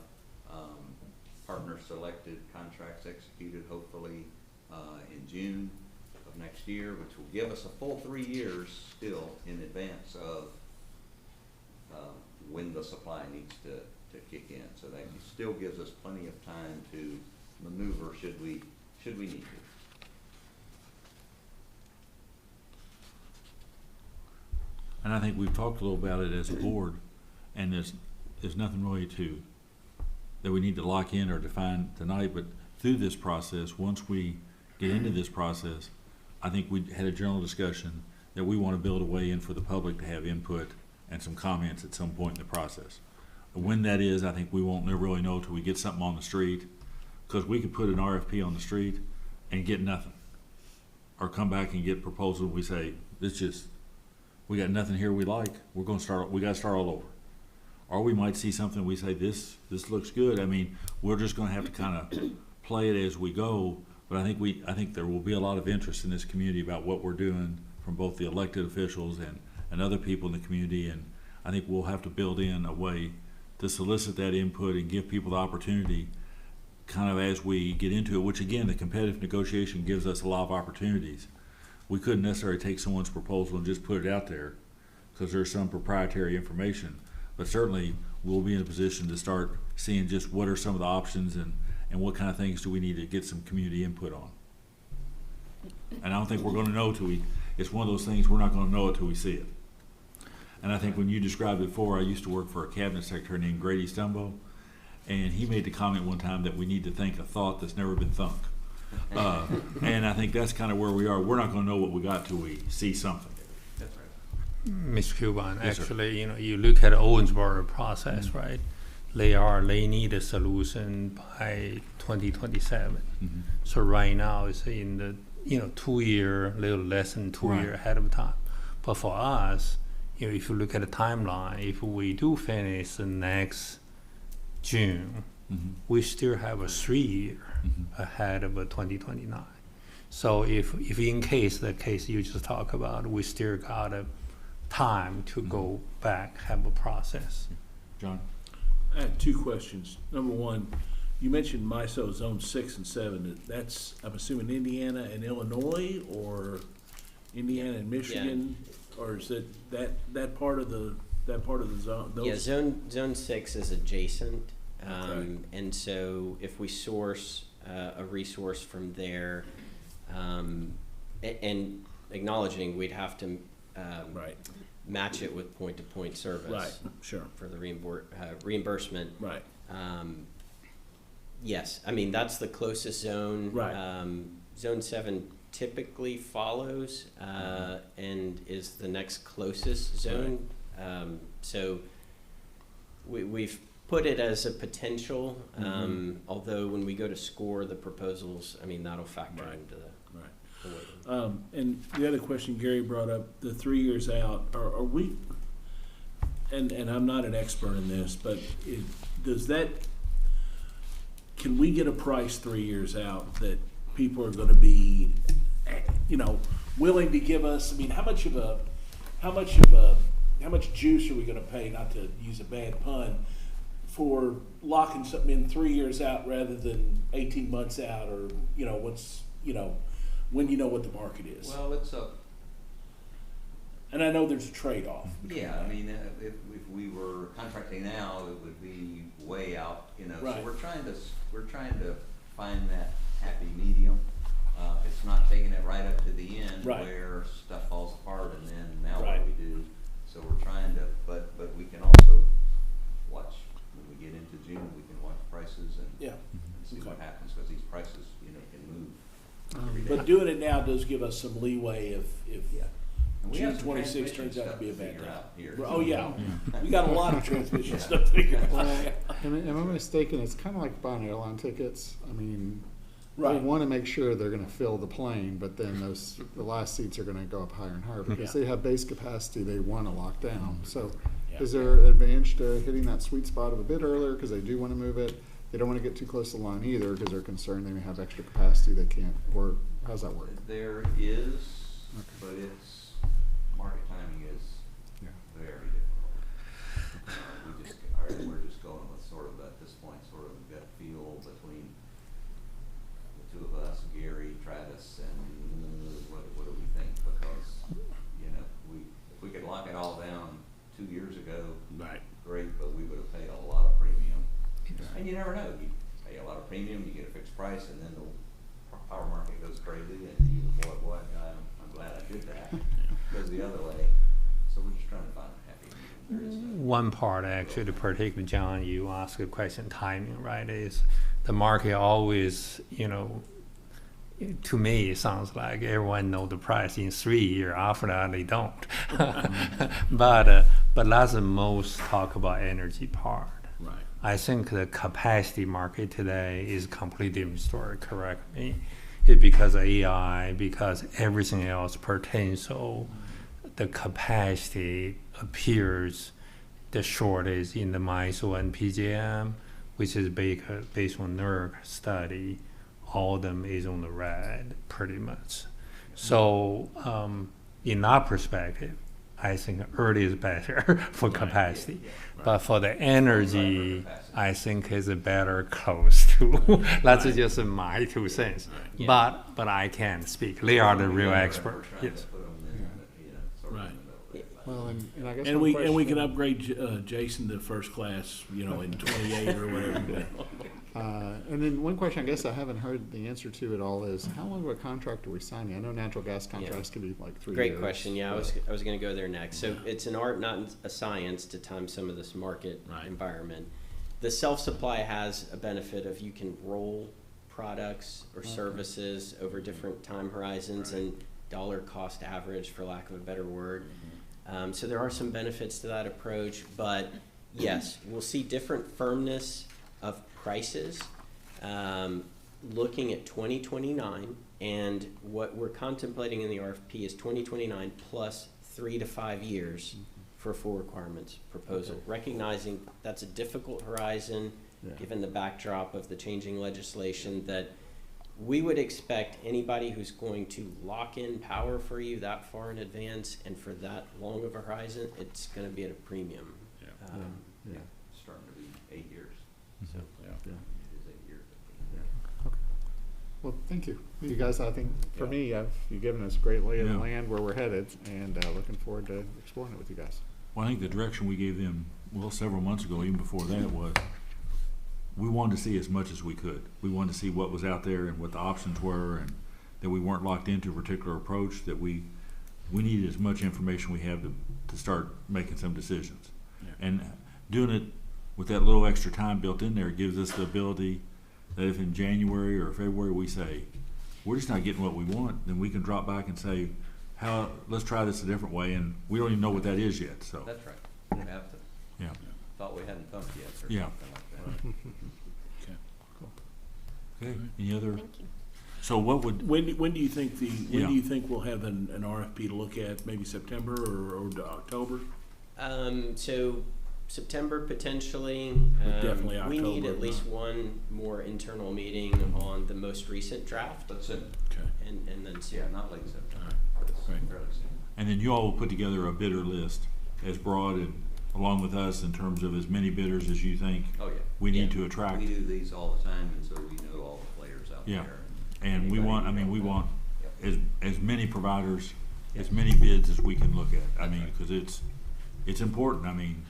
partner selected, contracts executed hopefully in June of next year, which will give us a full 3 years still in advance of when the supply needs to kick in. So that still gives us plenty of time to maneuver should we need to. and I think we've talked a little about it as a board, and there's nothing really that we need to lock in or define tonight, but through this process, once we get into this process, I think we had a general discussion that we want to build a way in for the public to have input and some comments at some point in the process. When that is, I think we won't really know till we get something on the street, because we could put an RFP on the street and get nothing. Or come back and get proposals, we say, we got nothing here we like, we got to start all over. Or we might see something, we say, this looks good. I mean, we're just gonna have to kind of play it as we go, but I think there will be a lot of interest in this community about what we're doing from both the elected officials and other people in the community, and I think we'll have to build in a way to solicit that input and give people the opportunity kind of as we get into it, which again, the competitive negotiation gives us a lot of opportunities. We couldn't necessarily take someone's proposal and just put it out there because there's some proprietary information, but certainly we'll be in a position to start seeing just what are some of the options and what kind of things do we need to get some community input on. And I don't think we're going to know till it's one of those things, we're not gonna know it till we see it. And I think when you described it before, I used to work for a cabinet secretary named Grady Stumbo, and he made the comment one time that we need to think a thought that's never been thunk. And I think that's kind of where we are. We're not gonna know what we got till we see something. That's right. Mr. Cuban, Yes, sir. actually, you look at Owensboro process, right? They need a solution by 2027. So right now it's in the 2 year, little less than 2 year ahead of time. But for us, if you look at the timeline, if we do finish the next June, we still have a 3 year ahead of 2029. So if in case the case you just talked about, we still got a time to go back, have a process. John? I have two questions. Number one, you mentioned MISO Zone 6 and 7. That's, I'm assuming, Indiana and Illinois, or Indiana and Michigan? Or is it that part of the zone? Yeah, zone 6 is adjacent. Okay. And so if we source a resource from there, and acknowledging we'd have to match it with point-to-point service, Right, sure. for the reimbursement. Right. Yes, I mean, that's the closest zone. Right. Zone 7 typically follows and is the next closest zone. So we've put it as a potential, although when we go to score the proposals, I mean, that'll factor into the weighting. And the other question Gary brought up, the 3 years out, are we, and I'm not an expert in this, but can we get a price 3 years out that people are gonna be, willing to give us? I mean, how much juice are we gonna pay, not to use a bad pun, for locking something in 3 years out rather than 18 months out, or, when you know what the market is? Well, it's And I know there's a trade-off. yeah, I mean, if we were contracting now, it would be way out, Right. So we're trying to find that happy medium. It's not taking it right up to the end Right. where stuff falls apart and then now Right. what do we do? So we're trying to, but we can also watch, when we get into June, we can watch prices and see what happens, because these prices, can move. every day. But doing it now does give us some leeway if And we June have some 26 transmission turns out to stuff be a to bad figure time. out here. Oh, yeah. We got a lot of transmission stuff to figure out. Am I mistaken? It's kind of like buying airline tickets. I mean, they Right. want to make sure they're going to fill the plane, but then the last seats are going to go up higher and higher because they have base capacity they want to lock down. So, is there an advantage to hitting that sweet spot of a bit earlier because they do want to move it? They don't want to get too close to the line either because they're concerned they may have extra capacity they can't. Or how's that work? There is, but it's, market timing is very difficult. We're just going with sort of, at this point, sort of a gut feel between the two of us, Gary, Travis, and what do we think? Because, if we could lock it all down 2 years ago, great, but we would have paid a lot of premium. And you never know, you pay a lot of premium, you get a fixed price, and then the power market goes crazy, and you, boy, I'm glad I did that. Goes the other way, so we're just trying to find a happy medium. There is no- One part, actually, particularly, John, you asked a question, timing, right, is the market always, to me, it sounds like everyone know the price in 3 years. After that, they don't. But that's the most talk about energy part. Right. I think the capacity market today is completely restored, correct me? It's because of AI, because everything else pertains, so the capacity appears the shortage in the MISO and PJM, which is based on NERC study. All of them is on the red, pretty much. So, in that perspective, I think early is better for capacity. But for the energy, I think is better close to. That's just my 2 cents. But I can't speak. They are the real expert. Yes. Right. Well, and I guess And one we can question- upgrade Jason to first class, in 28 or whatever. And then one question I guess I haven't heard the answer to at all is, how long of a contract are we signing? I know natural gas contracts can be like 3 years. Great question. Yeah, I was going to go there next. So it's an art, not a science, to time some of this market environment. The self-supply has a benefit of you can roll products or services over different time horizons and dollar cost average, for lack of a better word. So there are some benefits to that approach, but yes, we'll see different firmness of prices looking at 2029, and what we're contemplating in the RFP is 2029 plus 3 to 5 years for full requirements proposal, recognizing that's a difficult horizon given the backdrop of the changing legislation, that we would expect anybody who's going to lock in power for you that far in advance and for that long of a horizon, it's going to be at a premium. It's starting to be 8 years. So Yeah. it is 8 years. Okay. Well, thank you. You guys, I think, for me, you've given us a great lay of the land where we're headed, and looking forward to exploring it with you guys. Well, I think the direction we gave them, well, several months ago, even before that, was we wanted to see as much as we could. We wanted to see what was out there and what the options were, and that we weren't locked into a particular approach, that we needed as much information we have to start making some decisions. And doing it with that little extra time built in there gives us the ability that if in January or February we say, we're just not getting what we want, then we can drop back and say, let's try this a different way, and we don't even know what that is yet. So That's right. We have to. Yeah. Thought we hadn't thumped yet, or something Yeah. like that. Okay. Okay. Any other? Thank you. So what would? When do you think do you think we'll have an RFP to look at? Maybe September or October? So September potentially. Definitely We need October, at least one more internal meeting on the most recent draft, But soon. Okay. and then Yeah, not late September. Right. Fairly soon. And then you all will put together a bidder list as broad and along with us in terms of as many bidders as you think Oh, yeah. we need to attract. We do these all the time, and so we know all the players out Yeah. there. And we anybody want, can we help want them. as many providers, as many bids as we can look at. I mean, because it's important. I mean,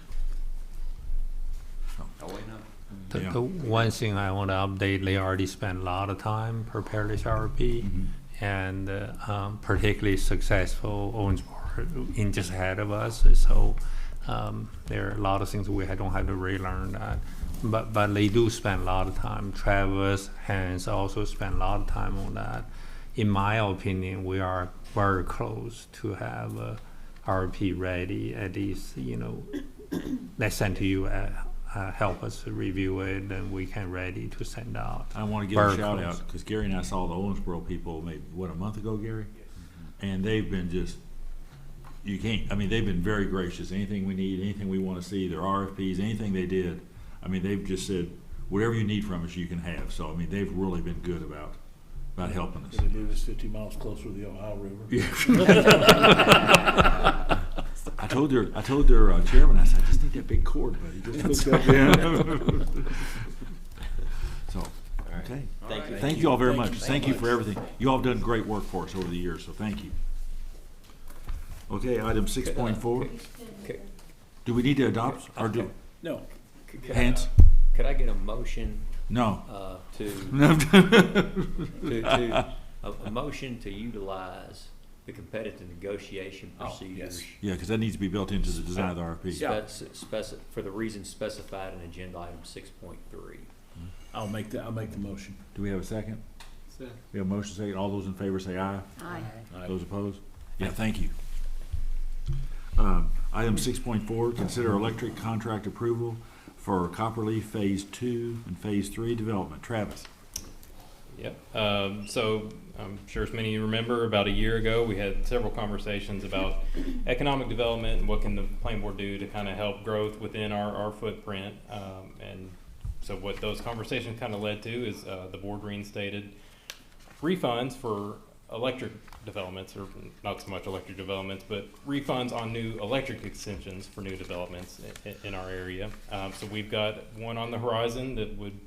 Oh, wait, no. The one thing I want to update, they already spent a lot of time preparing this RFP, and particularly successful Owensboro in just ahead of us. So there are a lot of things we don't have to relearn that. But they do spend a lot of time. Travis, Hans also spend a lot of time on that. In my opinion, we are very close to have a RFP ready, at least, let's send to you. Help us to review it, and we can ready to send out. I want to give a shout out because Gary and I saw the Owensboro people maybe a month ago, Gary, and they've been they've been very gracious. Anything we need, anything we want to see, their RFPs, anything they did, they've just said whatever you need from us, you can have. So they've really been good about helping us. They move us 50 miles closer to the Ohio River. Yeah. I told their chairman, I said, I just need that big cord, buddy. Just hook up in. So, okay. Thank you. Thank you all very much. Thank you so Thank you much. for everything. You all have done great work for us over the years, so thank you. Okay, item 6.4. Do we need to adopt or do? No. Hans? Could I get a motion? No. A motion to utilize the competitive negotiation procedures. Yeah, because that needs to be built into the design of the RFP. For the reasons specified in agenda item 6.3. I'll make the motion. Do we have a second? Second. We have a motion second. All those in favor say aye. Aye. Those opposed? Yeah, thank you. Item 6.4, consider electric contract approval for Copperleaf Phase 2 and Phase 3 development. Travis. Yep. So I'm sure as many of you remember, about a year ago, we had several conversations about economic development and what can the planning board do to kind of help growth within our footprint. And so what those conversations kind of led to is the board reinstated refunds for electric developments, or not so much electric developments, but refunds on new electric extensions for new developments in our area. So we've got one on the horizon that would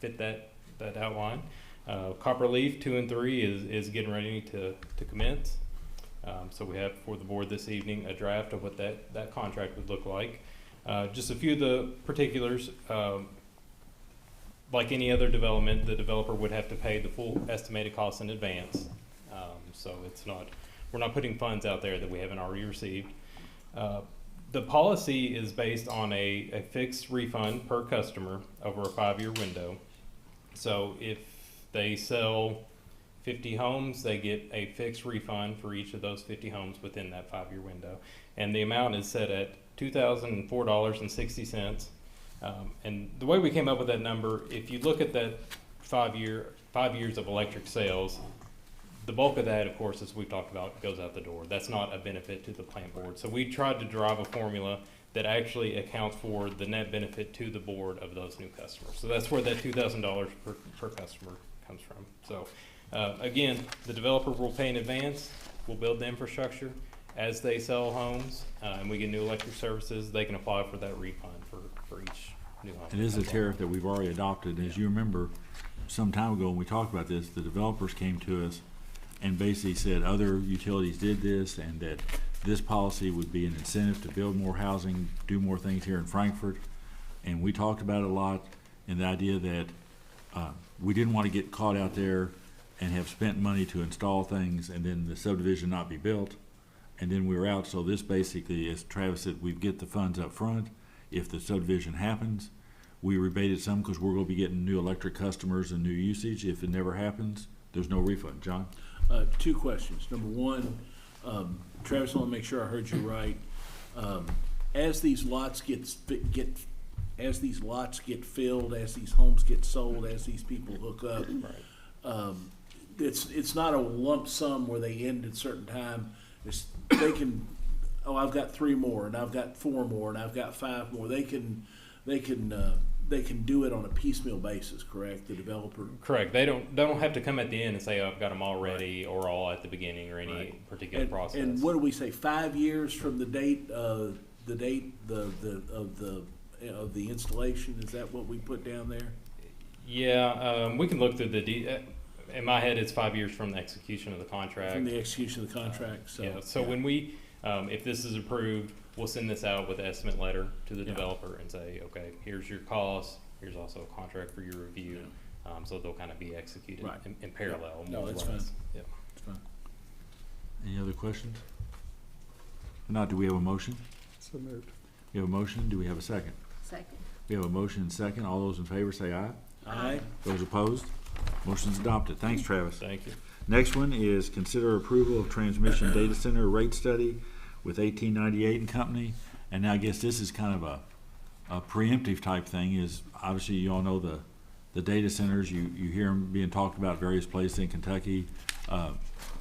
fit that outline. Copperleaf 2 and 3 is getting ready to commence. So we have for the board this evening a draft of what that contract would look like. Just a few of the particulars. like any other development, the developer would have to pay the full estimated cost in advance. So it's not, we're not putting funds out there that we haven't already received. The policy is based on a fixed refund per customer over a 5-year window. So if they sell 50 homes, they get a fixed refund for each of those 50 homes within that 5-year window. And the amount is set at $2,004.60. And the way we came up with that number, if you look at that 5 years of electric sales, the bulk of that, of course, as we've talked about, goes out the door. That's not a benefit to the plant board. So we tried to drive a formula that actually accounts for the net benefit to the board of those new customers. So that's where that $2,000 per customer comes from. So again, the developer will pay in advance. We'll build the infrastructure. As they sell homes and we get new electric services, they can apply for that refund for each new home. It is a tariff that we've already adopted. As you remember, some time ago when we talked about this, the developers came to us and basically said other utilities did this and that this policy would be an incentive to build more housing, do more things here in Frankfurt. And we talked about it a lot, and the idea that we didn't want to get caught out there and have spent money to install things and then the subdivision not be built, and then we were out. So this basically, as Travis said, we get the funds up front. If the subdivision happens, we rebate it some because we're going to be getting new electric customers and new usage. If it never happens, there's no refund. John? 2 questions. Number one, Travis, I want to make sure I heard you right. As these lots get filled, as these homes get sold, as these people hook up, it's not a lump sum where they end at a certain time. They can, I've got 3 more, and I've got 4 more, and I've got 5 more. They can do it on a piecemeal basis, correct? The developer. Correct. They don't have to come at the end and say, oh, I've got them all ready, or all at the beginning, or any particular process. And what do we say? 5 years from the date of the installation. Is that what we put down there? Yeah, we can look through in my head, it's 5 years from the execution of the contract. From the execution of the contract. When we, if this is approved, we'll send this out with an estimate letter to the developer and say, okay, here's your cost, here's also a contract for your review. So they'll kind of be executed in parallel. No, that's fine. Yeah. That's fine. Any other questions? If not, do we have a motion? So moved. We have a motion. Do we have a second? Second. We have a motion and second. All those in favor say aye. Aye. Those opposed? Motion's adopted. Thanks, Travis. Thank you. Next one is consider approval of transmission data center rate study with 1898 and Company. And now I guess this is kind of a preemptive type thing. Is obviously you all know the data centers. You hear them being talked about various places in Kentucky.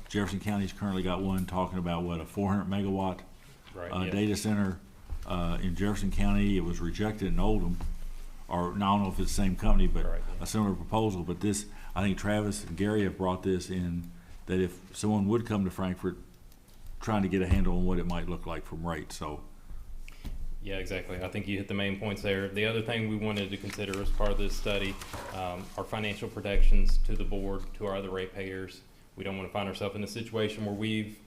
Jefferson County's currently got one talking about a 400 megawatt data center in Jefferson County. It was rejected in Oldham, or I don't know if it's the same company, but a similar proposal. But this, I think Travis and Gary have brought this in, that if someone would come to Frankfurt trying to get a handle on what it might look like from rates. So yeah, exactly. I think you hit the main points there. The other thing we wanted to consider as part of this study are financial protections to the board, to our other ratepayers. We don't want to find ourselves in a situation where we've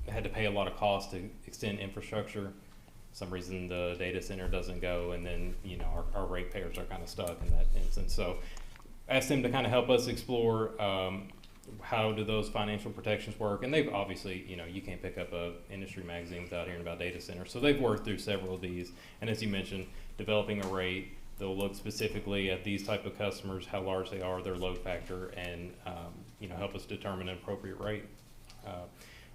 had to pay a lot of cost to extend infrastructure. For some reason the data center doesn't go, and then our ratepayers are kind of stuck in that instance. So asked them to kind of help us explore how do those financial protections work. And they've obviously, you can't pick up a industry magazine without hearing about data centers. So they've worked through several of these. And as you mentioned, developing a rate, they'll look specifically at these type of customers, how large they are, their load factor, and help us determine an appropriate rate.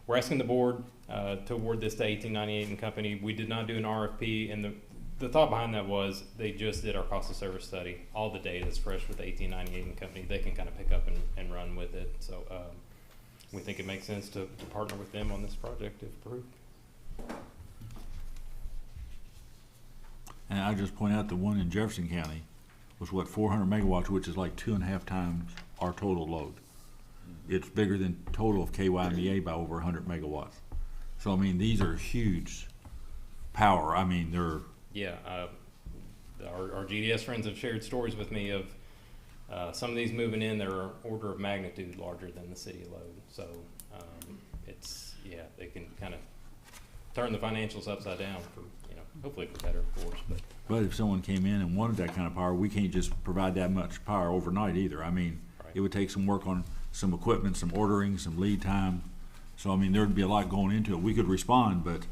We're asking the board to award this to 1898 and Company. We did not do an RFP, and the thought behind that was they just did our cost of service study. All the data is fresh with 1898 and Company. They can kind of pick up and run with it. So we think it makes sense to partner with them on this project if approved. And I just point out the one in Jefferson County was 400 megawatts, which is like 2.5 times our total load. It's bigger than total of KYMEA by over 100 megawatts. So I mean, these are huge power. I mean, they're our GDS friends have shared stories with me of some of these moving in. They're an order of magnitude larger than the city load. So they can kind of turn the financials upside down for hopefully for better, of course, But if someone came in and wanted that kind of power, we can't just provide that much power overnight either. I mean, it would take some work on some equipment, some ordering, some lead time. So, I mean, there'd be a lot going into it. We could respond, but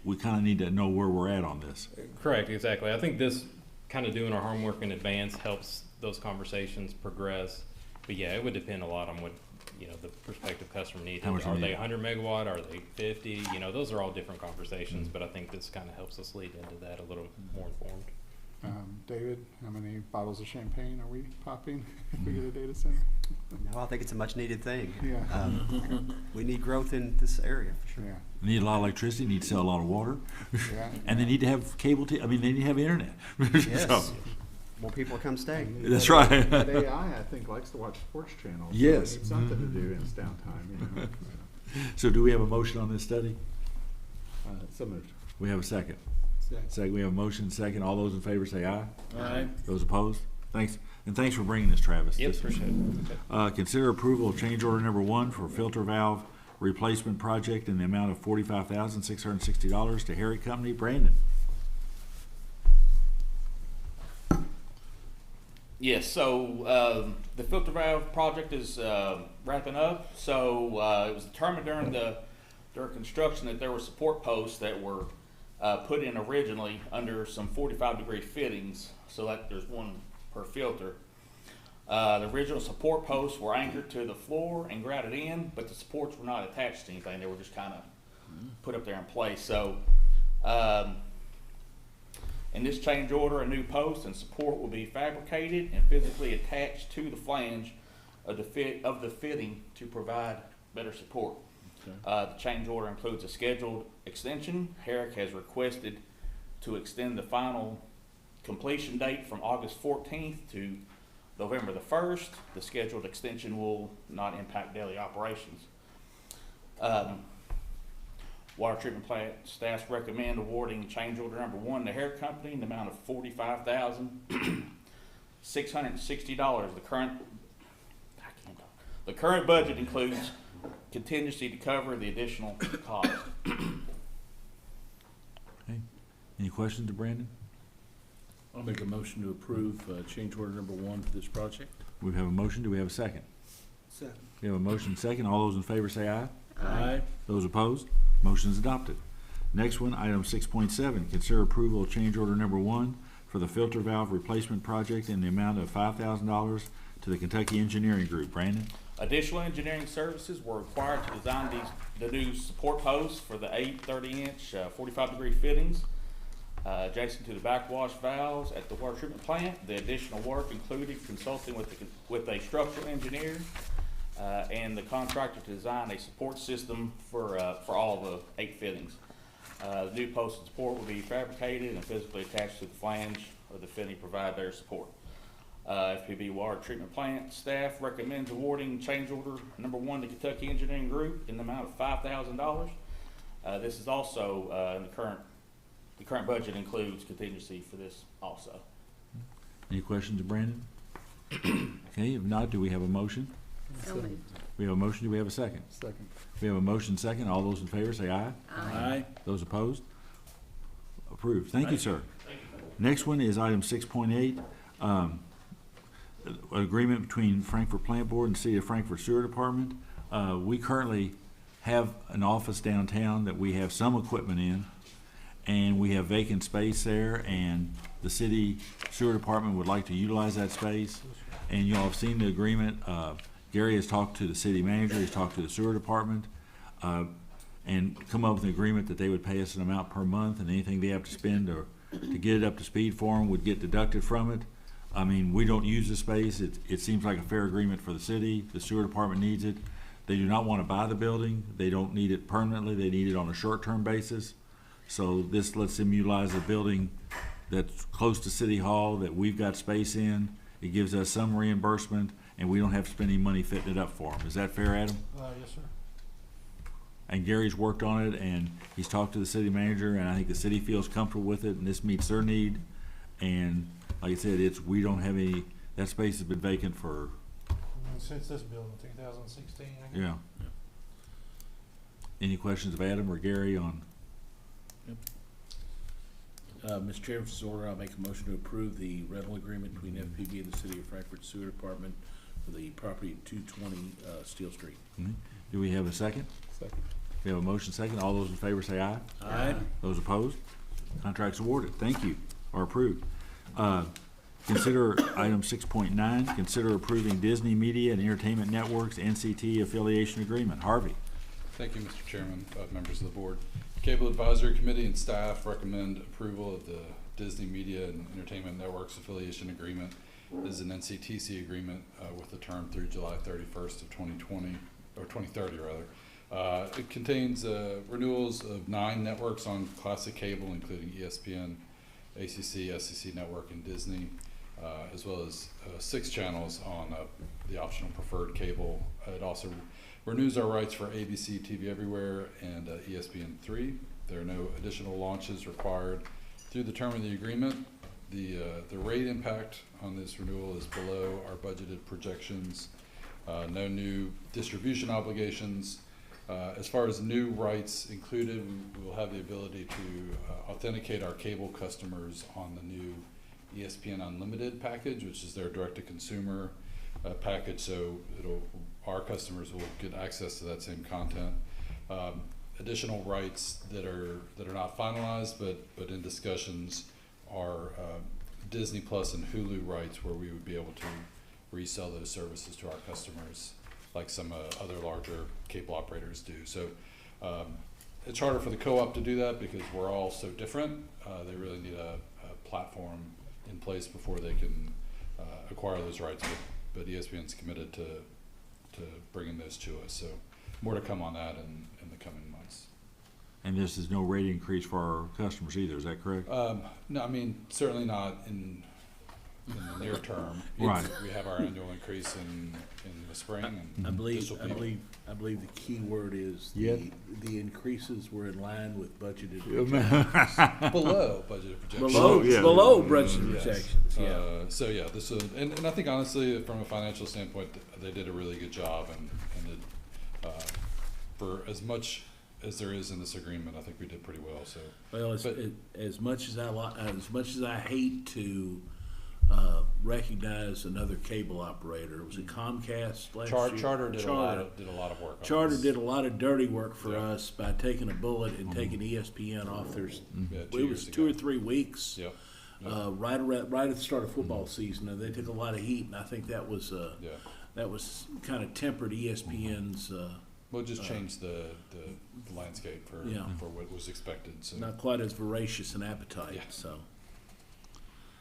we kind of need to know where we're at on this. Correct, exactly. I think this kind of doing our homework in advance helps those conversations progress. But yeah, it would depend a lot on what, you know, the prospective customer needs. How much Are they they need. 100 megawatt? Are they 50? You know, those are all different conversations, but I think this kind of helps us lead into that a little more informed. David, how many bottles of champagne are we popping if we get a data center? No, I think it's a much needed thing. Yeah. We need growth in this area for sure. Yeah. They need a lot of electricity, need to sell a lot of water. Yeah. And they need to have cable, I mean, they need to have internet. Yes. So, More people come stay. That's right. But AI, I think, likes to watch sports channels. Yes. So it needs something to do in its downtime, you know. so do we have a motion on this study? So moved. We have a second. Second. Second, we have a motion, second. All those in favor say aye. Aye. Those opposed? Thanks. And thanks for bringing this, Travis. Yep, This- appreciate it. Consider approval of change order number 1 for filter valve replacement project in the amount of $45,660 to Harry Company. Brandon. Yes, so the filter valve project is wrapping up. So it was determined during construction that there were support posts that were put in originally under some 45-degree fittings, so that there's one per filter. The original support posts were anchored to the floor and grouted in, but the supports were not attached to anything. They were just kind of put up there in place. So in this change order, a new post and support will be fabricated and physically attached to the flange of the fitting to provide better support. The change order includes a scheduled extension. Herrick has requested to extend the final completion date from August 14th to November the 1st. The scheduled extension will not impact daily operations. Water treatment plant staff recommend awarding change order number 1 to Herrick Company in the amount of $45,660. The current budget includes contingency to cover the additional cost. Okay. Any questions to Brandon? I'll make a motion to approve change order number 1 for this project. We have a motion. Do we have a second? Second. We have a motion second. All those in favor say aye. Aye. Those opposed? Motion is adopted. Next one, item 6.7, consider approval of change order number 1 for the filter valve replacement project in the amount of $5,000 to the Kentucky Engineering Group. Brandon? Additional engineering services were required to design the new support posts for the 8 30-inch 45-degree fittings adjacent to the backwash valves at the water treatment plant. The additional work included consulting with a structural engineer and the contractor to design a support system for all the 8 fittings. The new post and support will be fabricated and physically attached to the flange of the fitting to provide their support. FPB Water Treatment Plant staff recommends awarding change order number 1 to Kentucky Engineering Group in the amount of $5,000. This is also in the current budget includes contingency for this also. Any questions to Brandon? Okay, if not, do we have a motion? So moved. We have a motion. Do we have a second? Second. We have a motion second. All those in favor say aye. Aye. Those opposed? Approved. Thank you, sir. Thank you. Next one is item 6.8, agreement between Frankfurt Plant Board and City of Frankfurt Sewer Department. We currently have an office downtown that we have some equipment in, and we have vacant space there, and the City Sewer Department would like to utilize that space. And you all have seen the agreement. Gary has talked to the city manager, he's talked to the sewer department, and come up with an agreement that they would pay us an amount per month, and anything they have to spend to get it up to speed for them would get deducted from it. I mean, we don't use the space. It seems like a fair agreement for the city. The sewer department needs it. They do not want to buy the building. They don't need it permanently. They need it on a short-term basis. So this lets them utilize a building that's close to City Hall that we've got space in. It gives us some reimbursement, and we don't have to spend any money fitting it up for them. Is that fair, Adam? Yes, sir. And Gary's worked on it, and he's talked to the city manager, and I think the city feels comfortable with it, and this meets their need. And like I said, we don't have any, that space has been vacant for, Since this building, 2016, I guess. yeah. Any questions of Adam or Gary on? Yep. Mr. Chairman, for this order, I'll make a motion to approve the rental agreement between FPB and the City of Frankfurt Sewer Department for the property at 220 Steel Street. Do we have a second? Second. We have a motion second. All those in favor say aye. Aye. Those opposed? Contract's awarded. Thank you. Or approved. Consider item 6.9, consider approving Disney Media and Entertainment Networks NCT affiliation agreement. Harvey. Thank you, Mr. Chairman, members of the board. Cable Advisory Committee and staff recommend approval of the Disney Media and Entertainment Networks affiliation agreement. This is an NCTC agreement with a term through July 31st of 2020, or 2030 rather. It contains renewals of 9 networks on classic cable, including ESPN, ACC, SEC Network, and Disney, as well as 6 channels on the optional preferred cable. It also renews our rights for ABC TV Everywhere and ESPN3. There are no additional launches required through the term of the agreement. The rate impact on this renewal is below our budgeted projections. No new distribution obligations. As far as new rights included, we will have the ability to authenticate our cable customers on the new ESPN Unlimited package, which is their direct-to-consumer package, so our customers will get access to that same content. Additional rights that are not finalized but in discussions are Disney Plus and Hulu rights, where we would be able to resell those services to our customers like some other larger cable operators do. So it's harder for the co-op to do that because we're all so different. They really need a platform in place before they can acquire those rights, but ESPN's committed to bringing those to us. So more to come on that in the coming months. And this is no rate increase for our customers either, is that correct? No, I mean, certainly not in the near term. Right. We have our annual increase in the spring, and I believe this'll the key word is Yeah. the increases were in line with budgeted be below budgeted projections. Below budgeted Yes. projections. Yeah. So yeah, this is, and I think honestly, from a financial standpoint, they did a really good job, and for as much as there is in this agreement, I think we did pretty well. So Well, as much as I hate to recognize another cable operator, was it Comcast last year? Charter did a lot of work. Charter did a lot of dirty work for us by taking a bullet and taking ESPN off their. It was 2 or 3 weeks. Yep. Right at the start of football season, and they took a lot of heat, and I think that was kind of tempered ESPN's. Well, it just changed the landscape for what was expected. So not quite as voracious an appetite. Yeah. So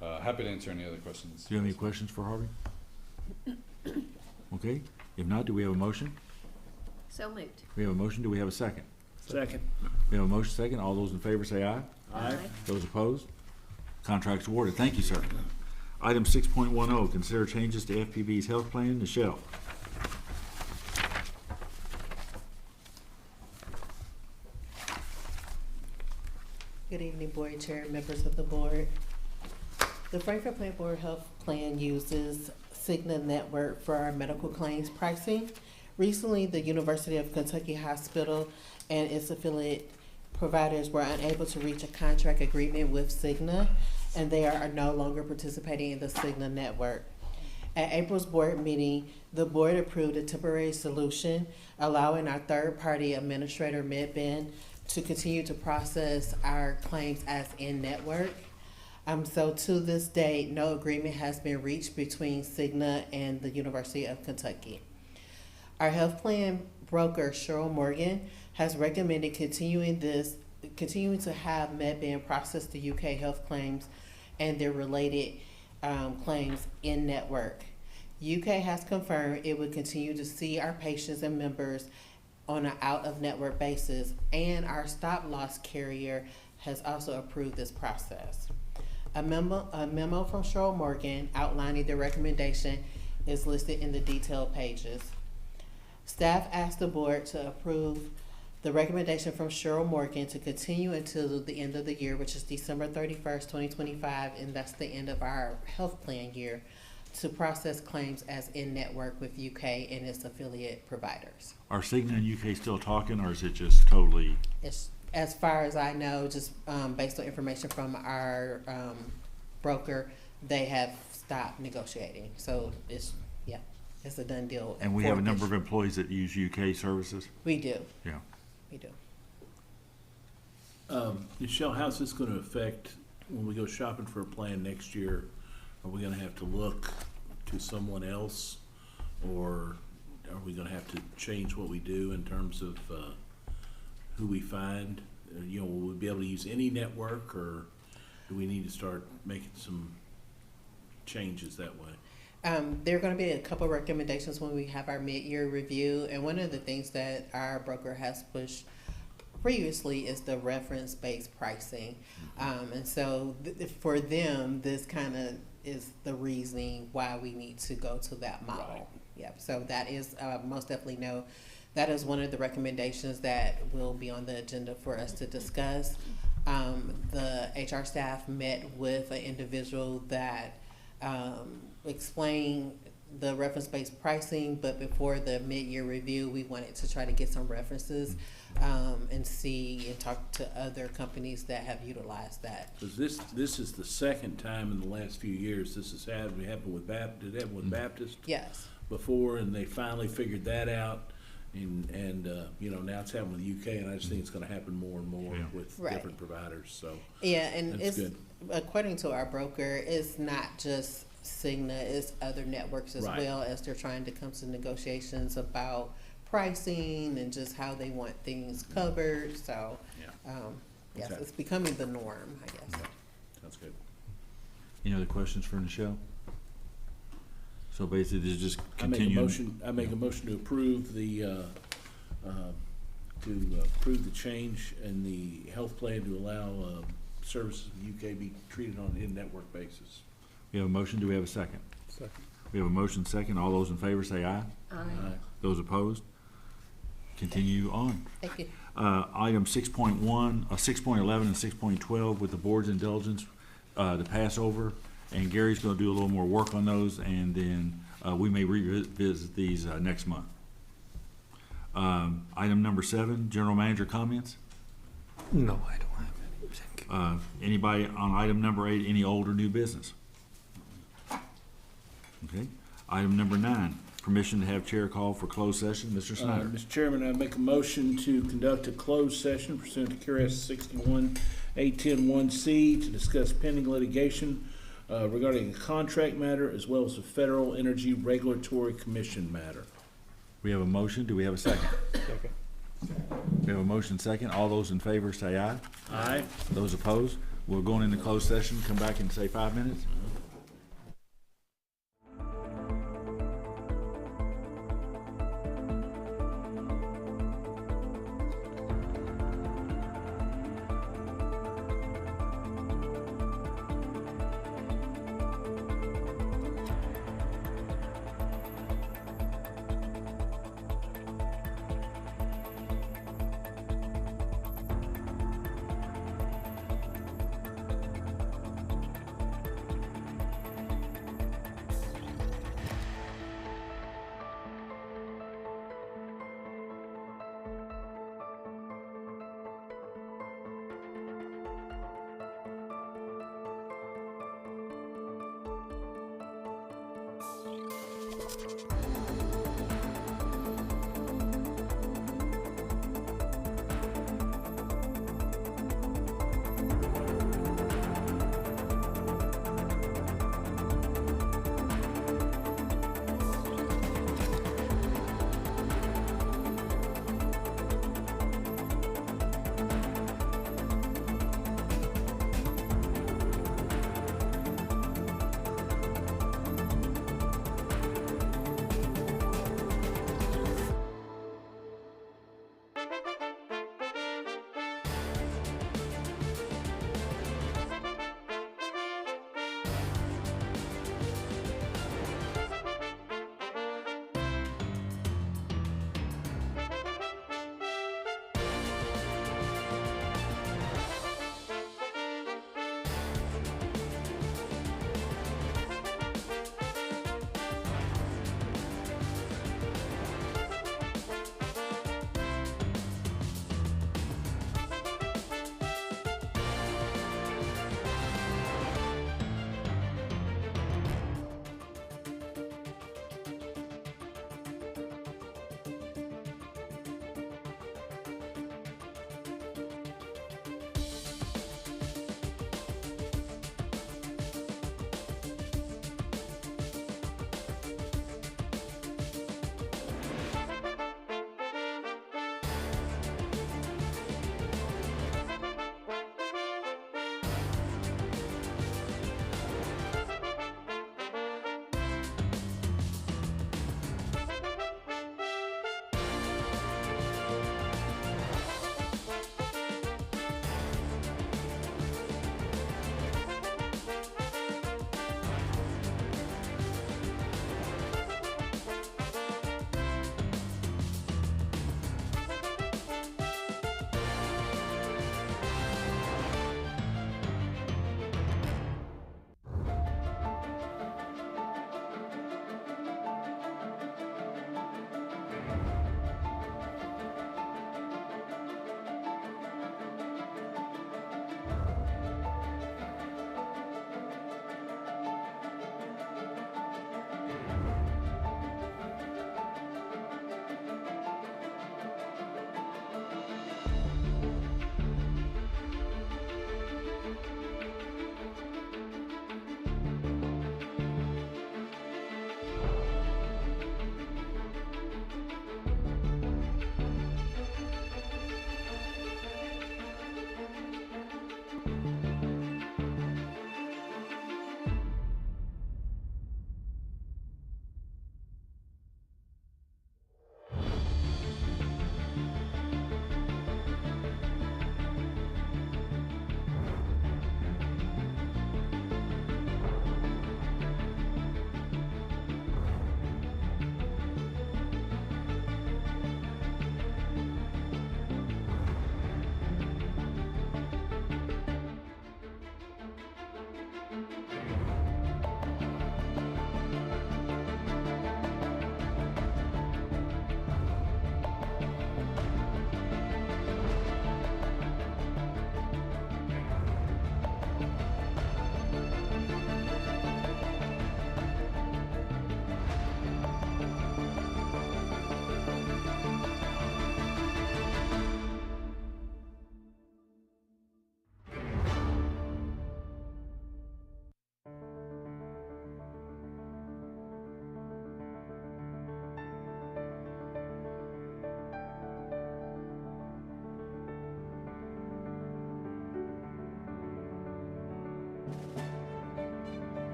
happy to answer any other questions. Do you have any questions for Harvey? Okay. If not, do we have a motion? So moved. We have a motion. Do we have a second? Second. We have a motion second. All those in favor say aye. Aye. Those opposed? Contracts awarded. Thank you, sir. Item 6.10, consider changes to FPB's health plan. Michelle. Good evening, Board Chair, members of the board. The Frankfurt Plant Board Health Plan uses Cigna Network for our medical claims pricing. Recently, the University of Kentucky Hospital and its affiliate providers were unable to reach a contract agreement with Cigna, and they are no longer participating in the Cigna Network. At April's board meeting, the board approved a temporary solution allowing our third-party administrator, MedBen, to continue to process our claims as in-network. So to this date, no agreement has been reached between Cigna and the University of Kentucky. Our health plan broker, Cheryl Morgan, has recommended continuing to have MedBen process the UK health claims and their related claims in-network. UK has confirmed it would continue to see our patients and members on an out-of-network basis, and our stop-loss carrier has also approved this process. A memo from Cheryl Morgan outlining the recommendation is listed in the detailed pages. Staff asked the board to approve the recommendation from Cheryl Morgan to continue until the end of the year, which is December 31st, 2025, and that's the end of our health plan year, to process claims as in-network with UK and its affiliate providers. Are Cigna and UK still talking, or is it just totally? It's as far as I know, just based on information from our broker, they have stopped negotiating. So it's a done deal. And we for have a number this. of employees that use UK services. We do. Yeah. We do. Michelle, how's this gonna affect when we go shopping for a plan next year? Are we gonna have to look to someone else, or are we gonna have to change what we do in terms of who we find? You know, will we be able to use any network, or do we need to start making some changes that way? There are going to be a couple recommendations when we have our mid-year review, and one of the things that our broker has pushed previously is the reference-based pricing. And so for them, this kind of is the reasoning why we need to go to that model. Right. Yep. So that is most definitely that is one of the recommendations that will be on the agenda for us to discuss. The HR staff met with an individual that explained the reference-based pricing, but before the mid-year review, we wanted to try to get some references and see and talk to other companies that have utilized that. Because this is the second time in the last few years this has happened with Baptist. Did it happen with Baptist? Yes. Before, and they finally figured that out, and you know, now it's happening with UK, and I just think it's going to happen more and more with Right. different providers. So Yeah, and that's it's good. according to our broker, it's not just Cigna, it's other networks as Right. well, as they're trying to come to negotiations about pricing and just how they want things covered. So, yes, Okay. it's becoming the norm, I guess. Sounds good. Any other questions for Michelle? So basically, this is just I make a continuing. motion to approve the change in the health plan to allow services in the UK be treated on an in-network basis. We have a motion. Do we have a second? Second. We have a motion second. All those in favor say aye. Aye. Those opposed? Continue on. Thank you. Item 6.1, 6.11 and 6.12 with the board's indulgence to pass over. And Gary's going to do a little more work on those, and then we may revisit these next month. Item number 7, general manager comments. No, I don't have any. Thank you. Anybody on item number 8, any old or new business? Okay. Item number 9, permission to have chair call for closed session. Mr. Snyder. Mr. Chairman, I make a motion to conduct a closed session pursuant to QRS 61-810-1C to discuss pending litigation regarding a contract matter as well as a Federal Energy Regulatory Commission matter. We have a motion. Do we have a second? Second. We have a motion second. All those in favor say aye. Aye. Those opposed? We're going into closed session. Come back in, say 5 minutes.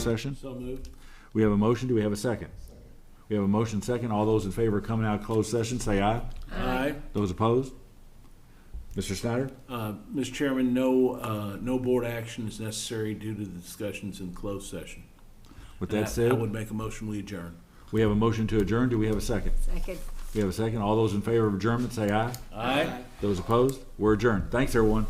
closed session? So moved. We have a motion. Do we have a second? We have a motion second. All those in favor of coming out of closed session, say aye. Aye. Those opposed? Mr. Snyder? Mr. Chairman, no board action is necessary due to the discussions in closed session. With And that said, I would make a motion, we adjourn. we have a motion to adjourn. Do we have a second? Second. We have a second. All those in favor of adjournment, say aye. Aye. Those opposed? We're adjourned. Thanks, everyone.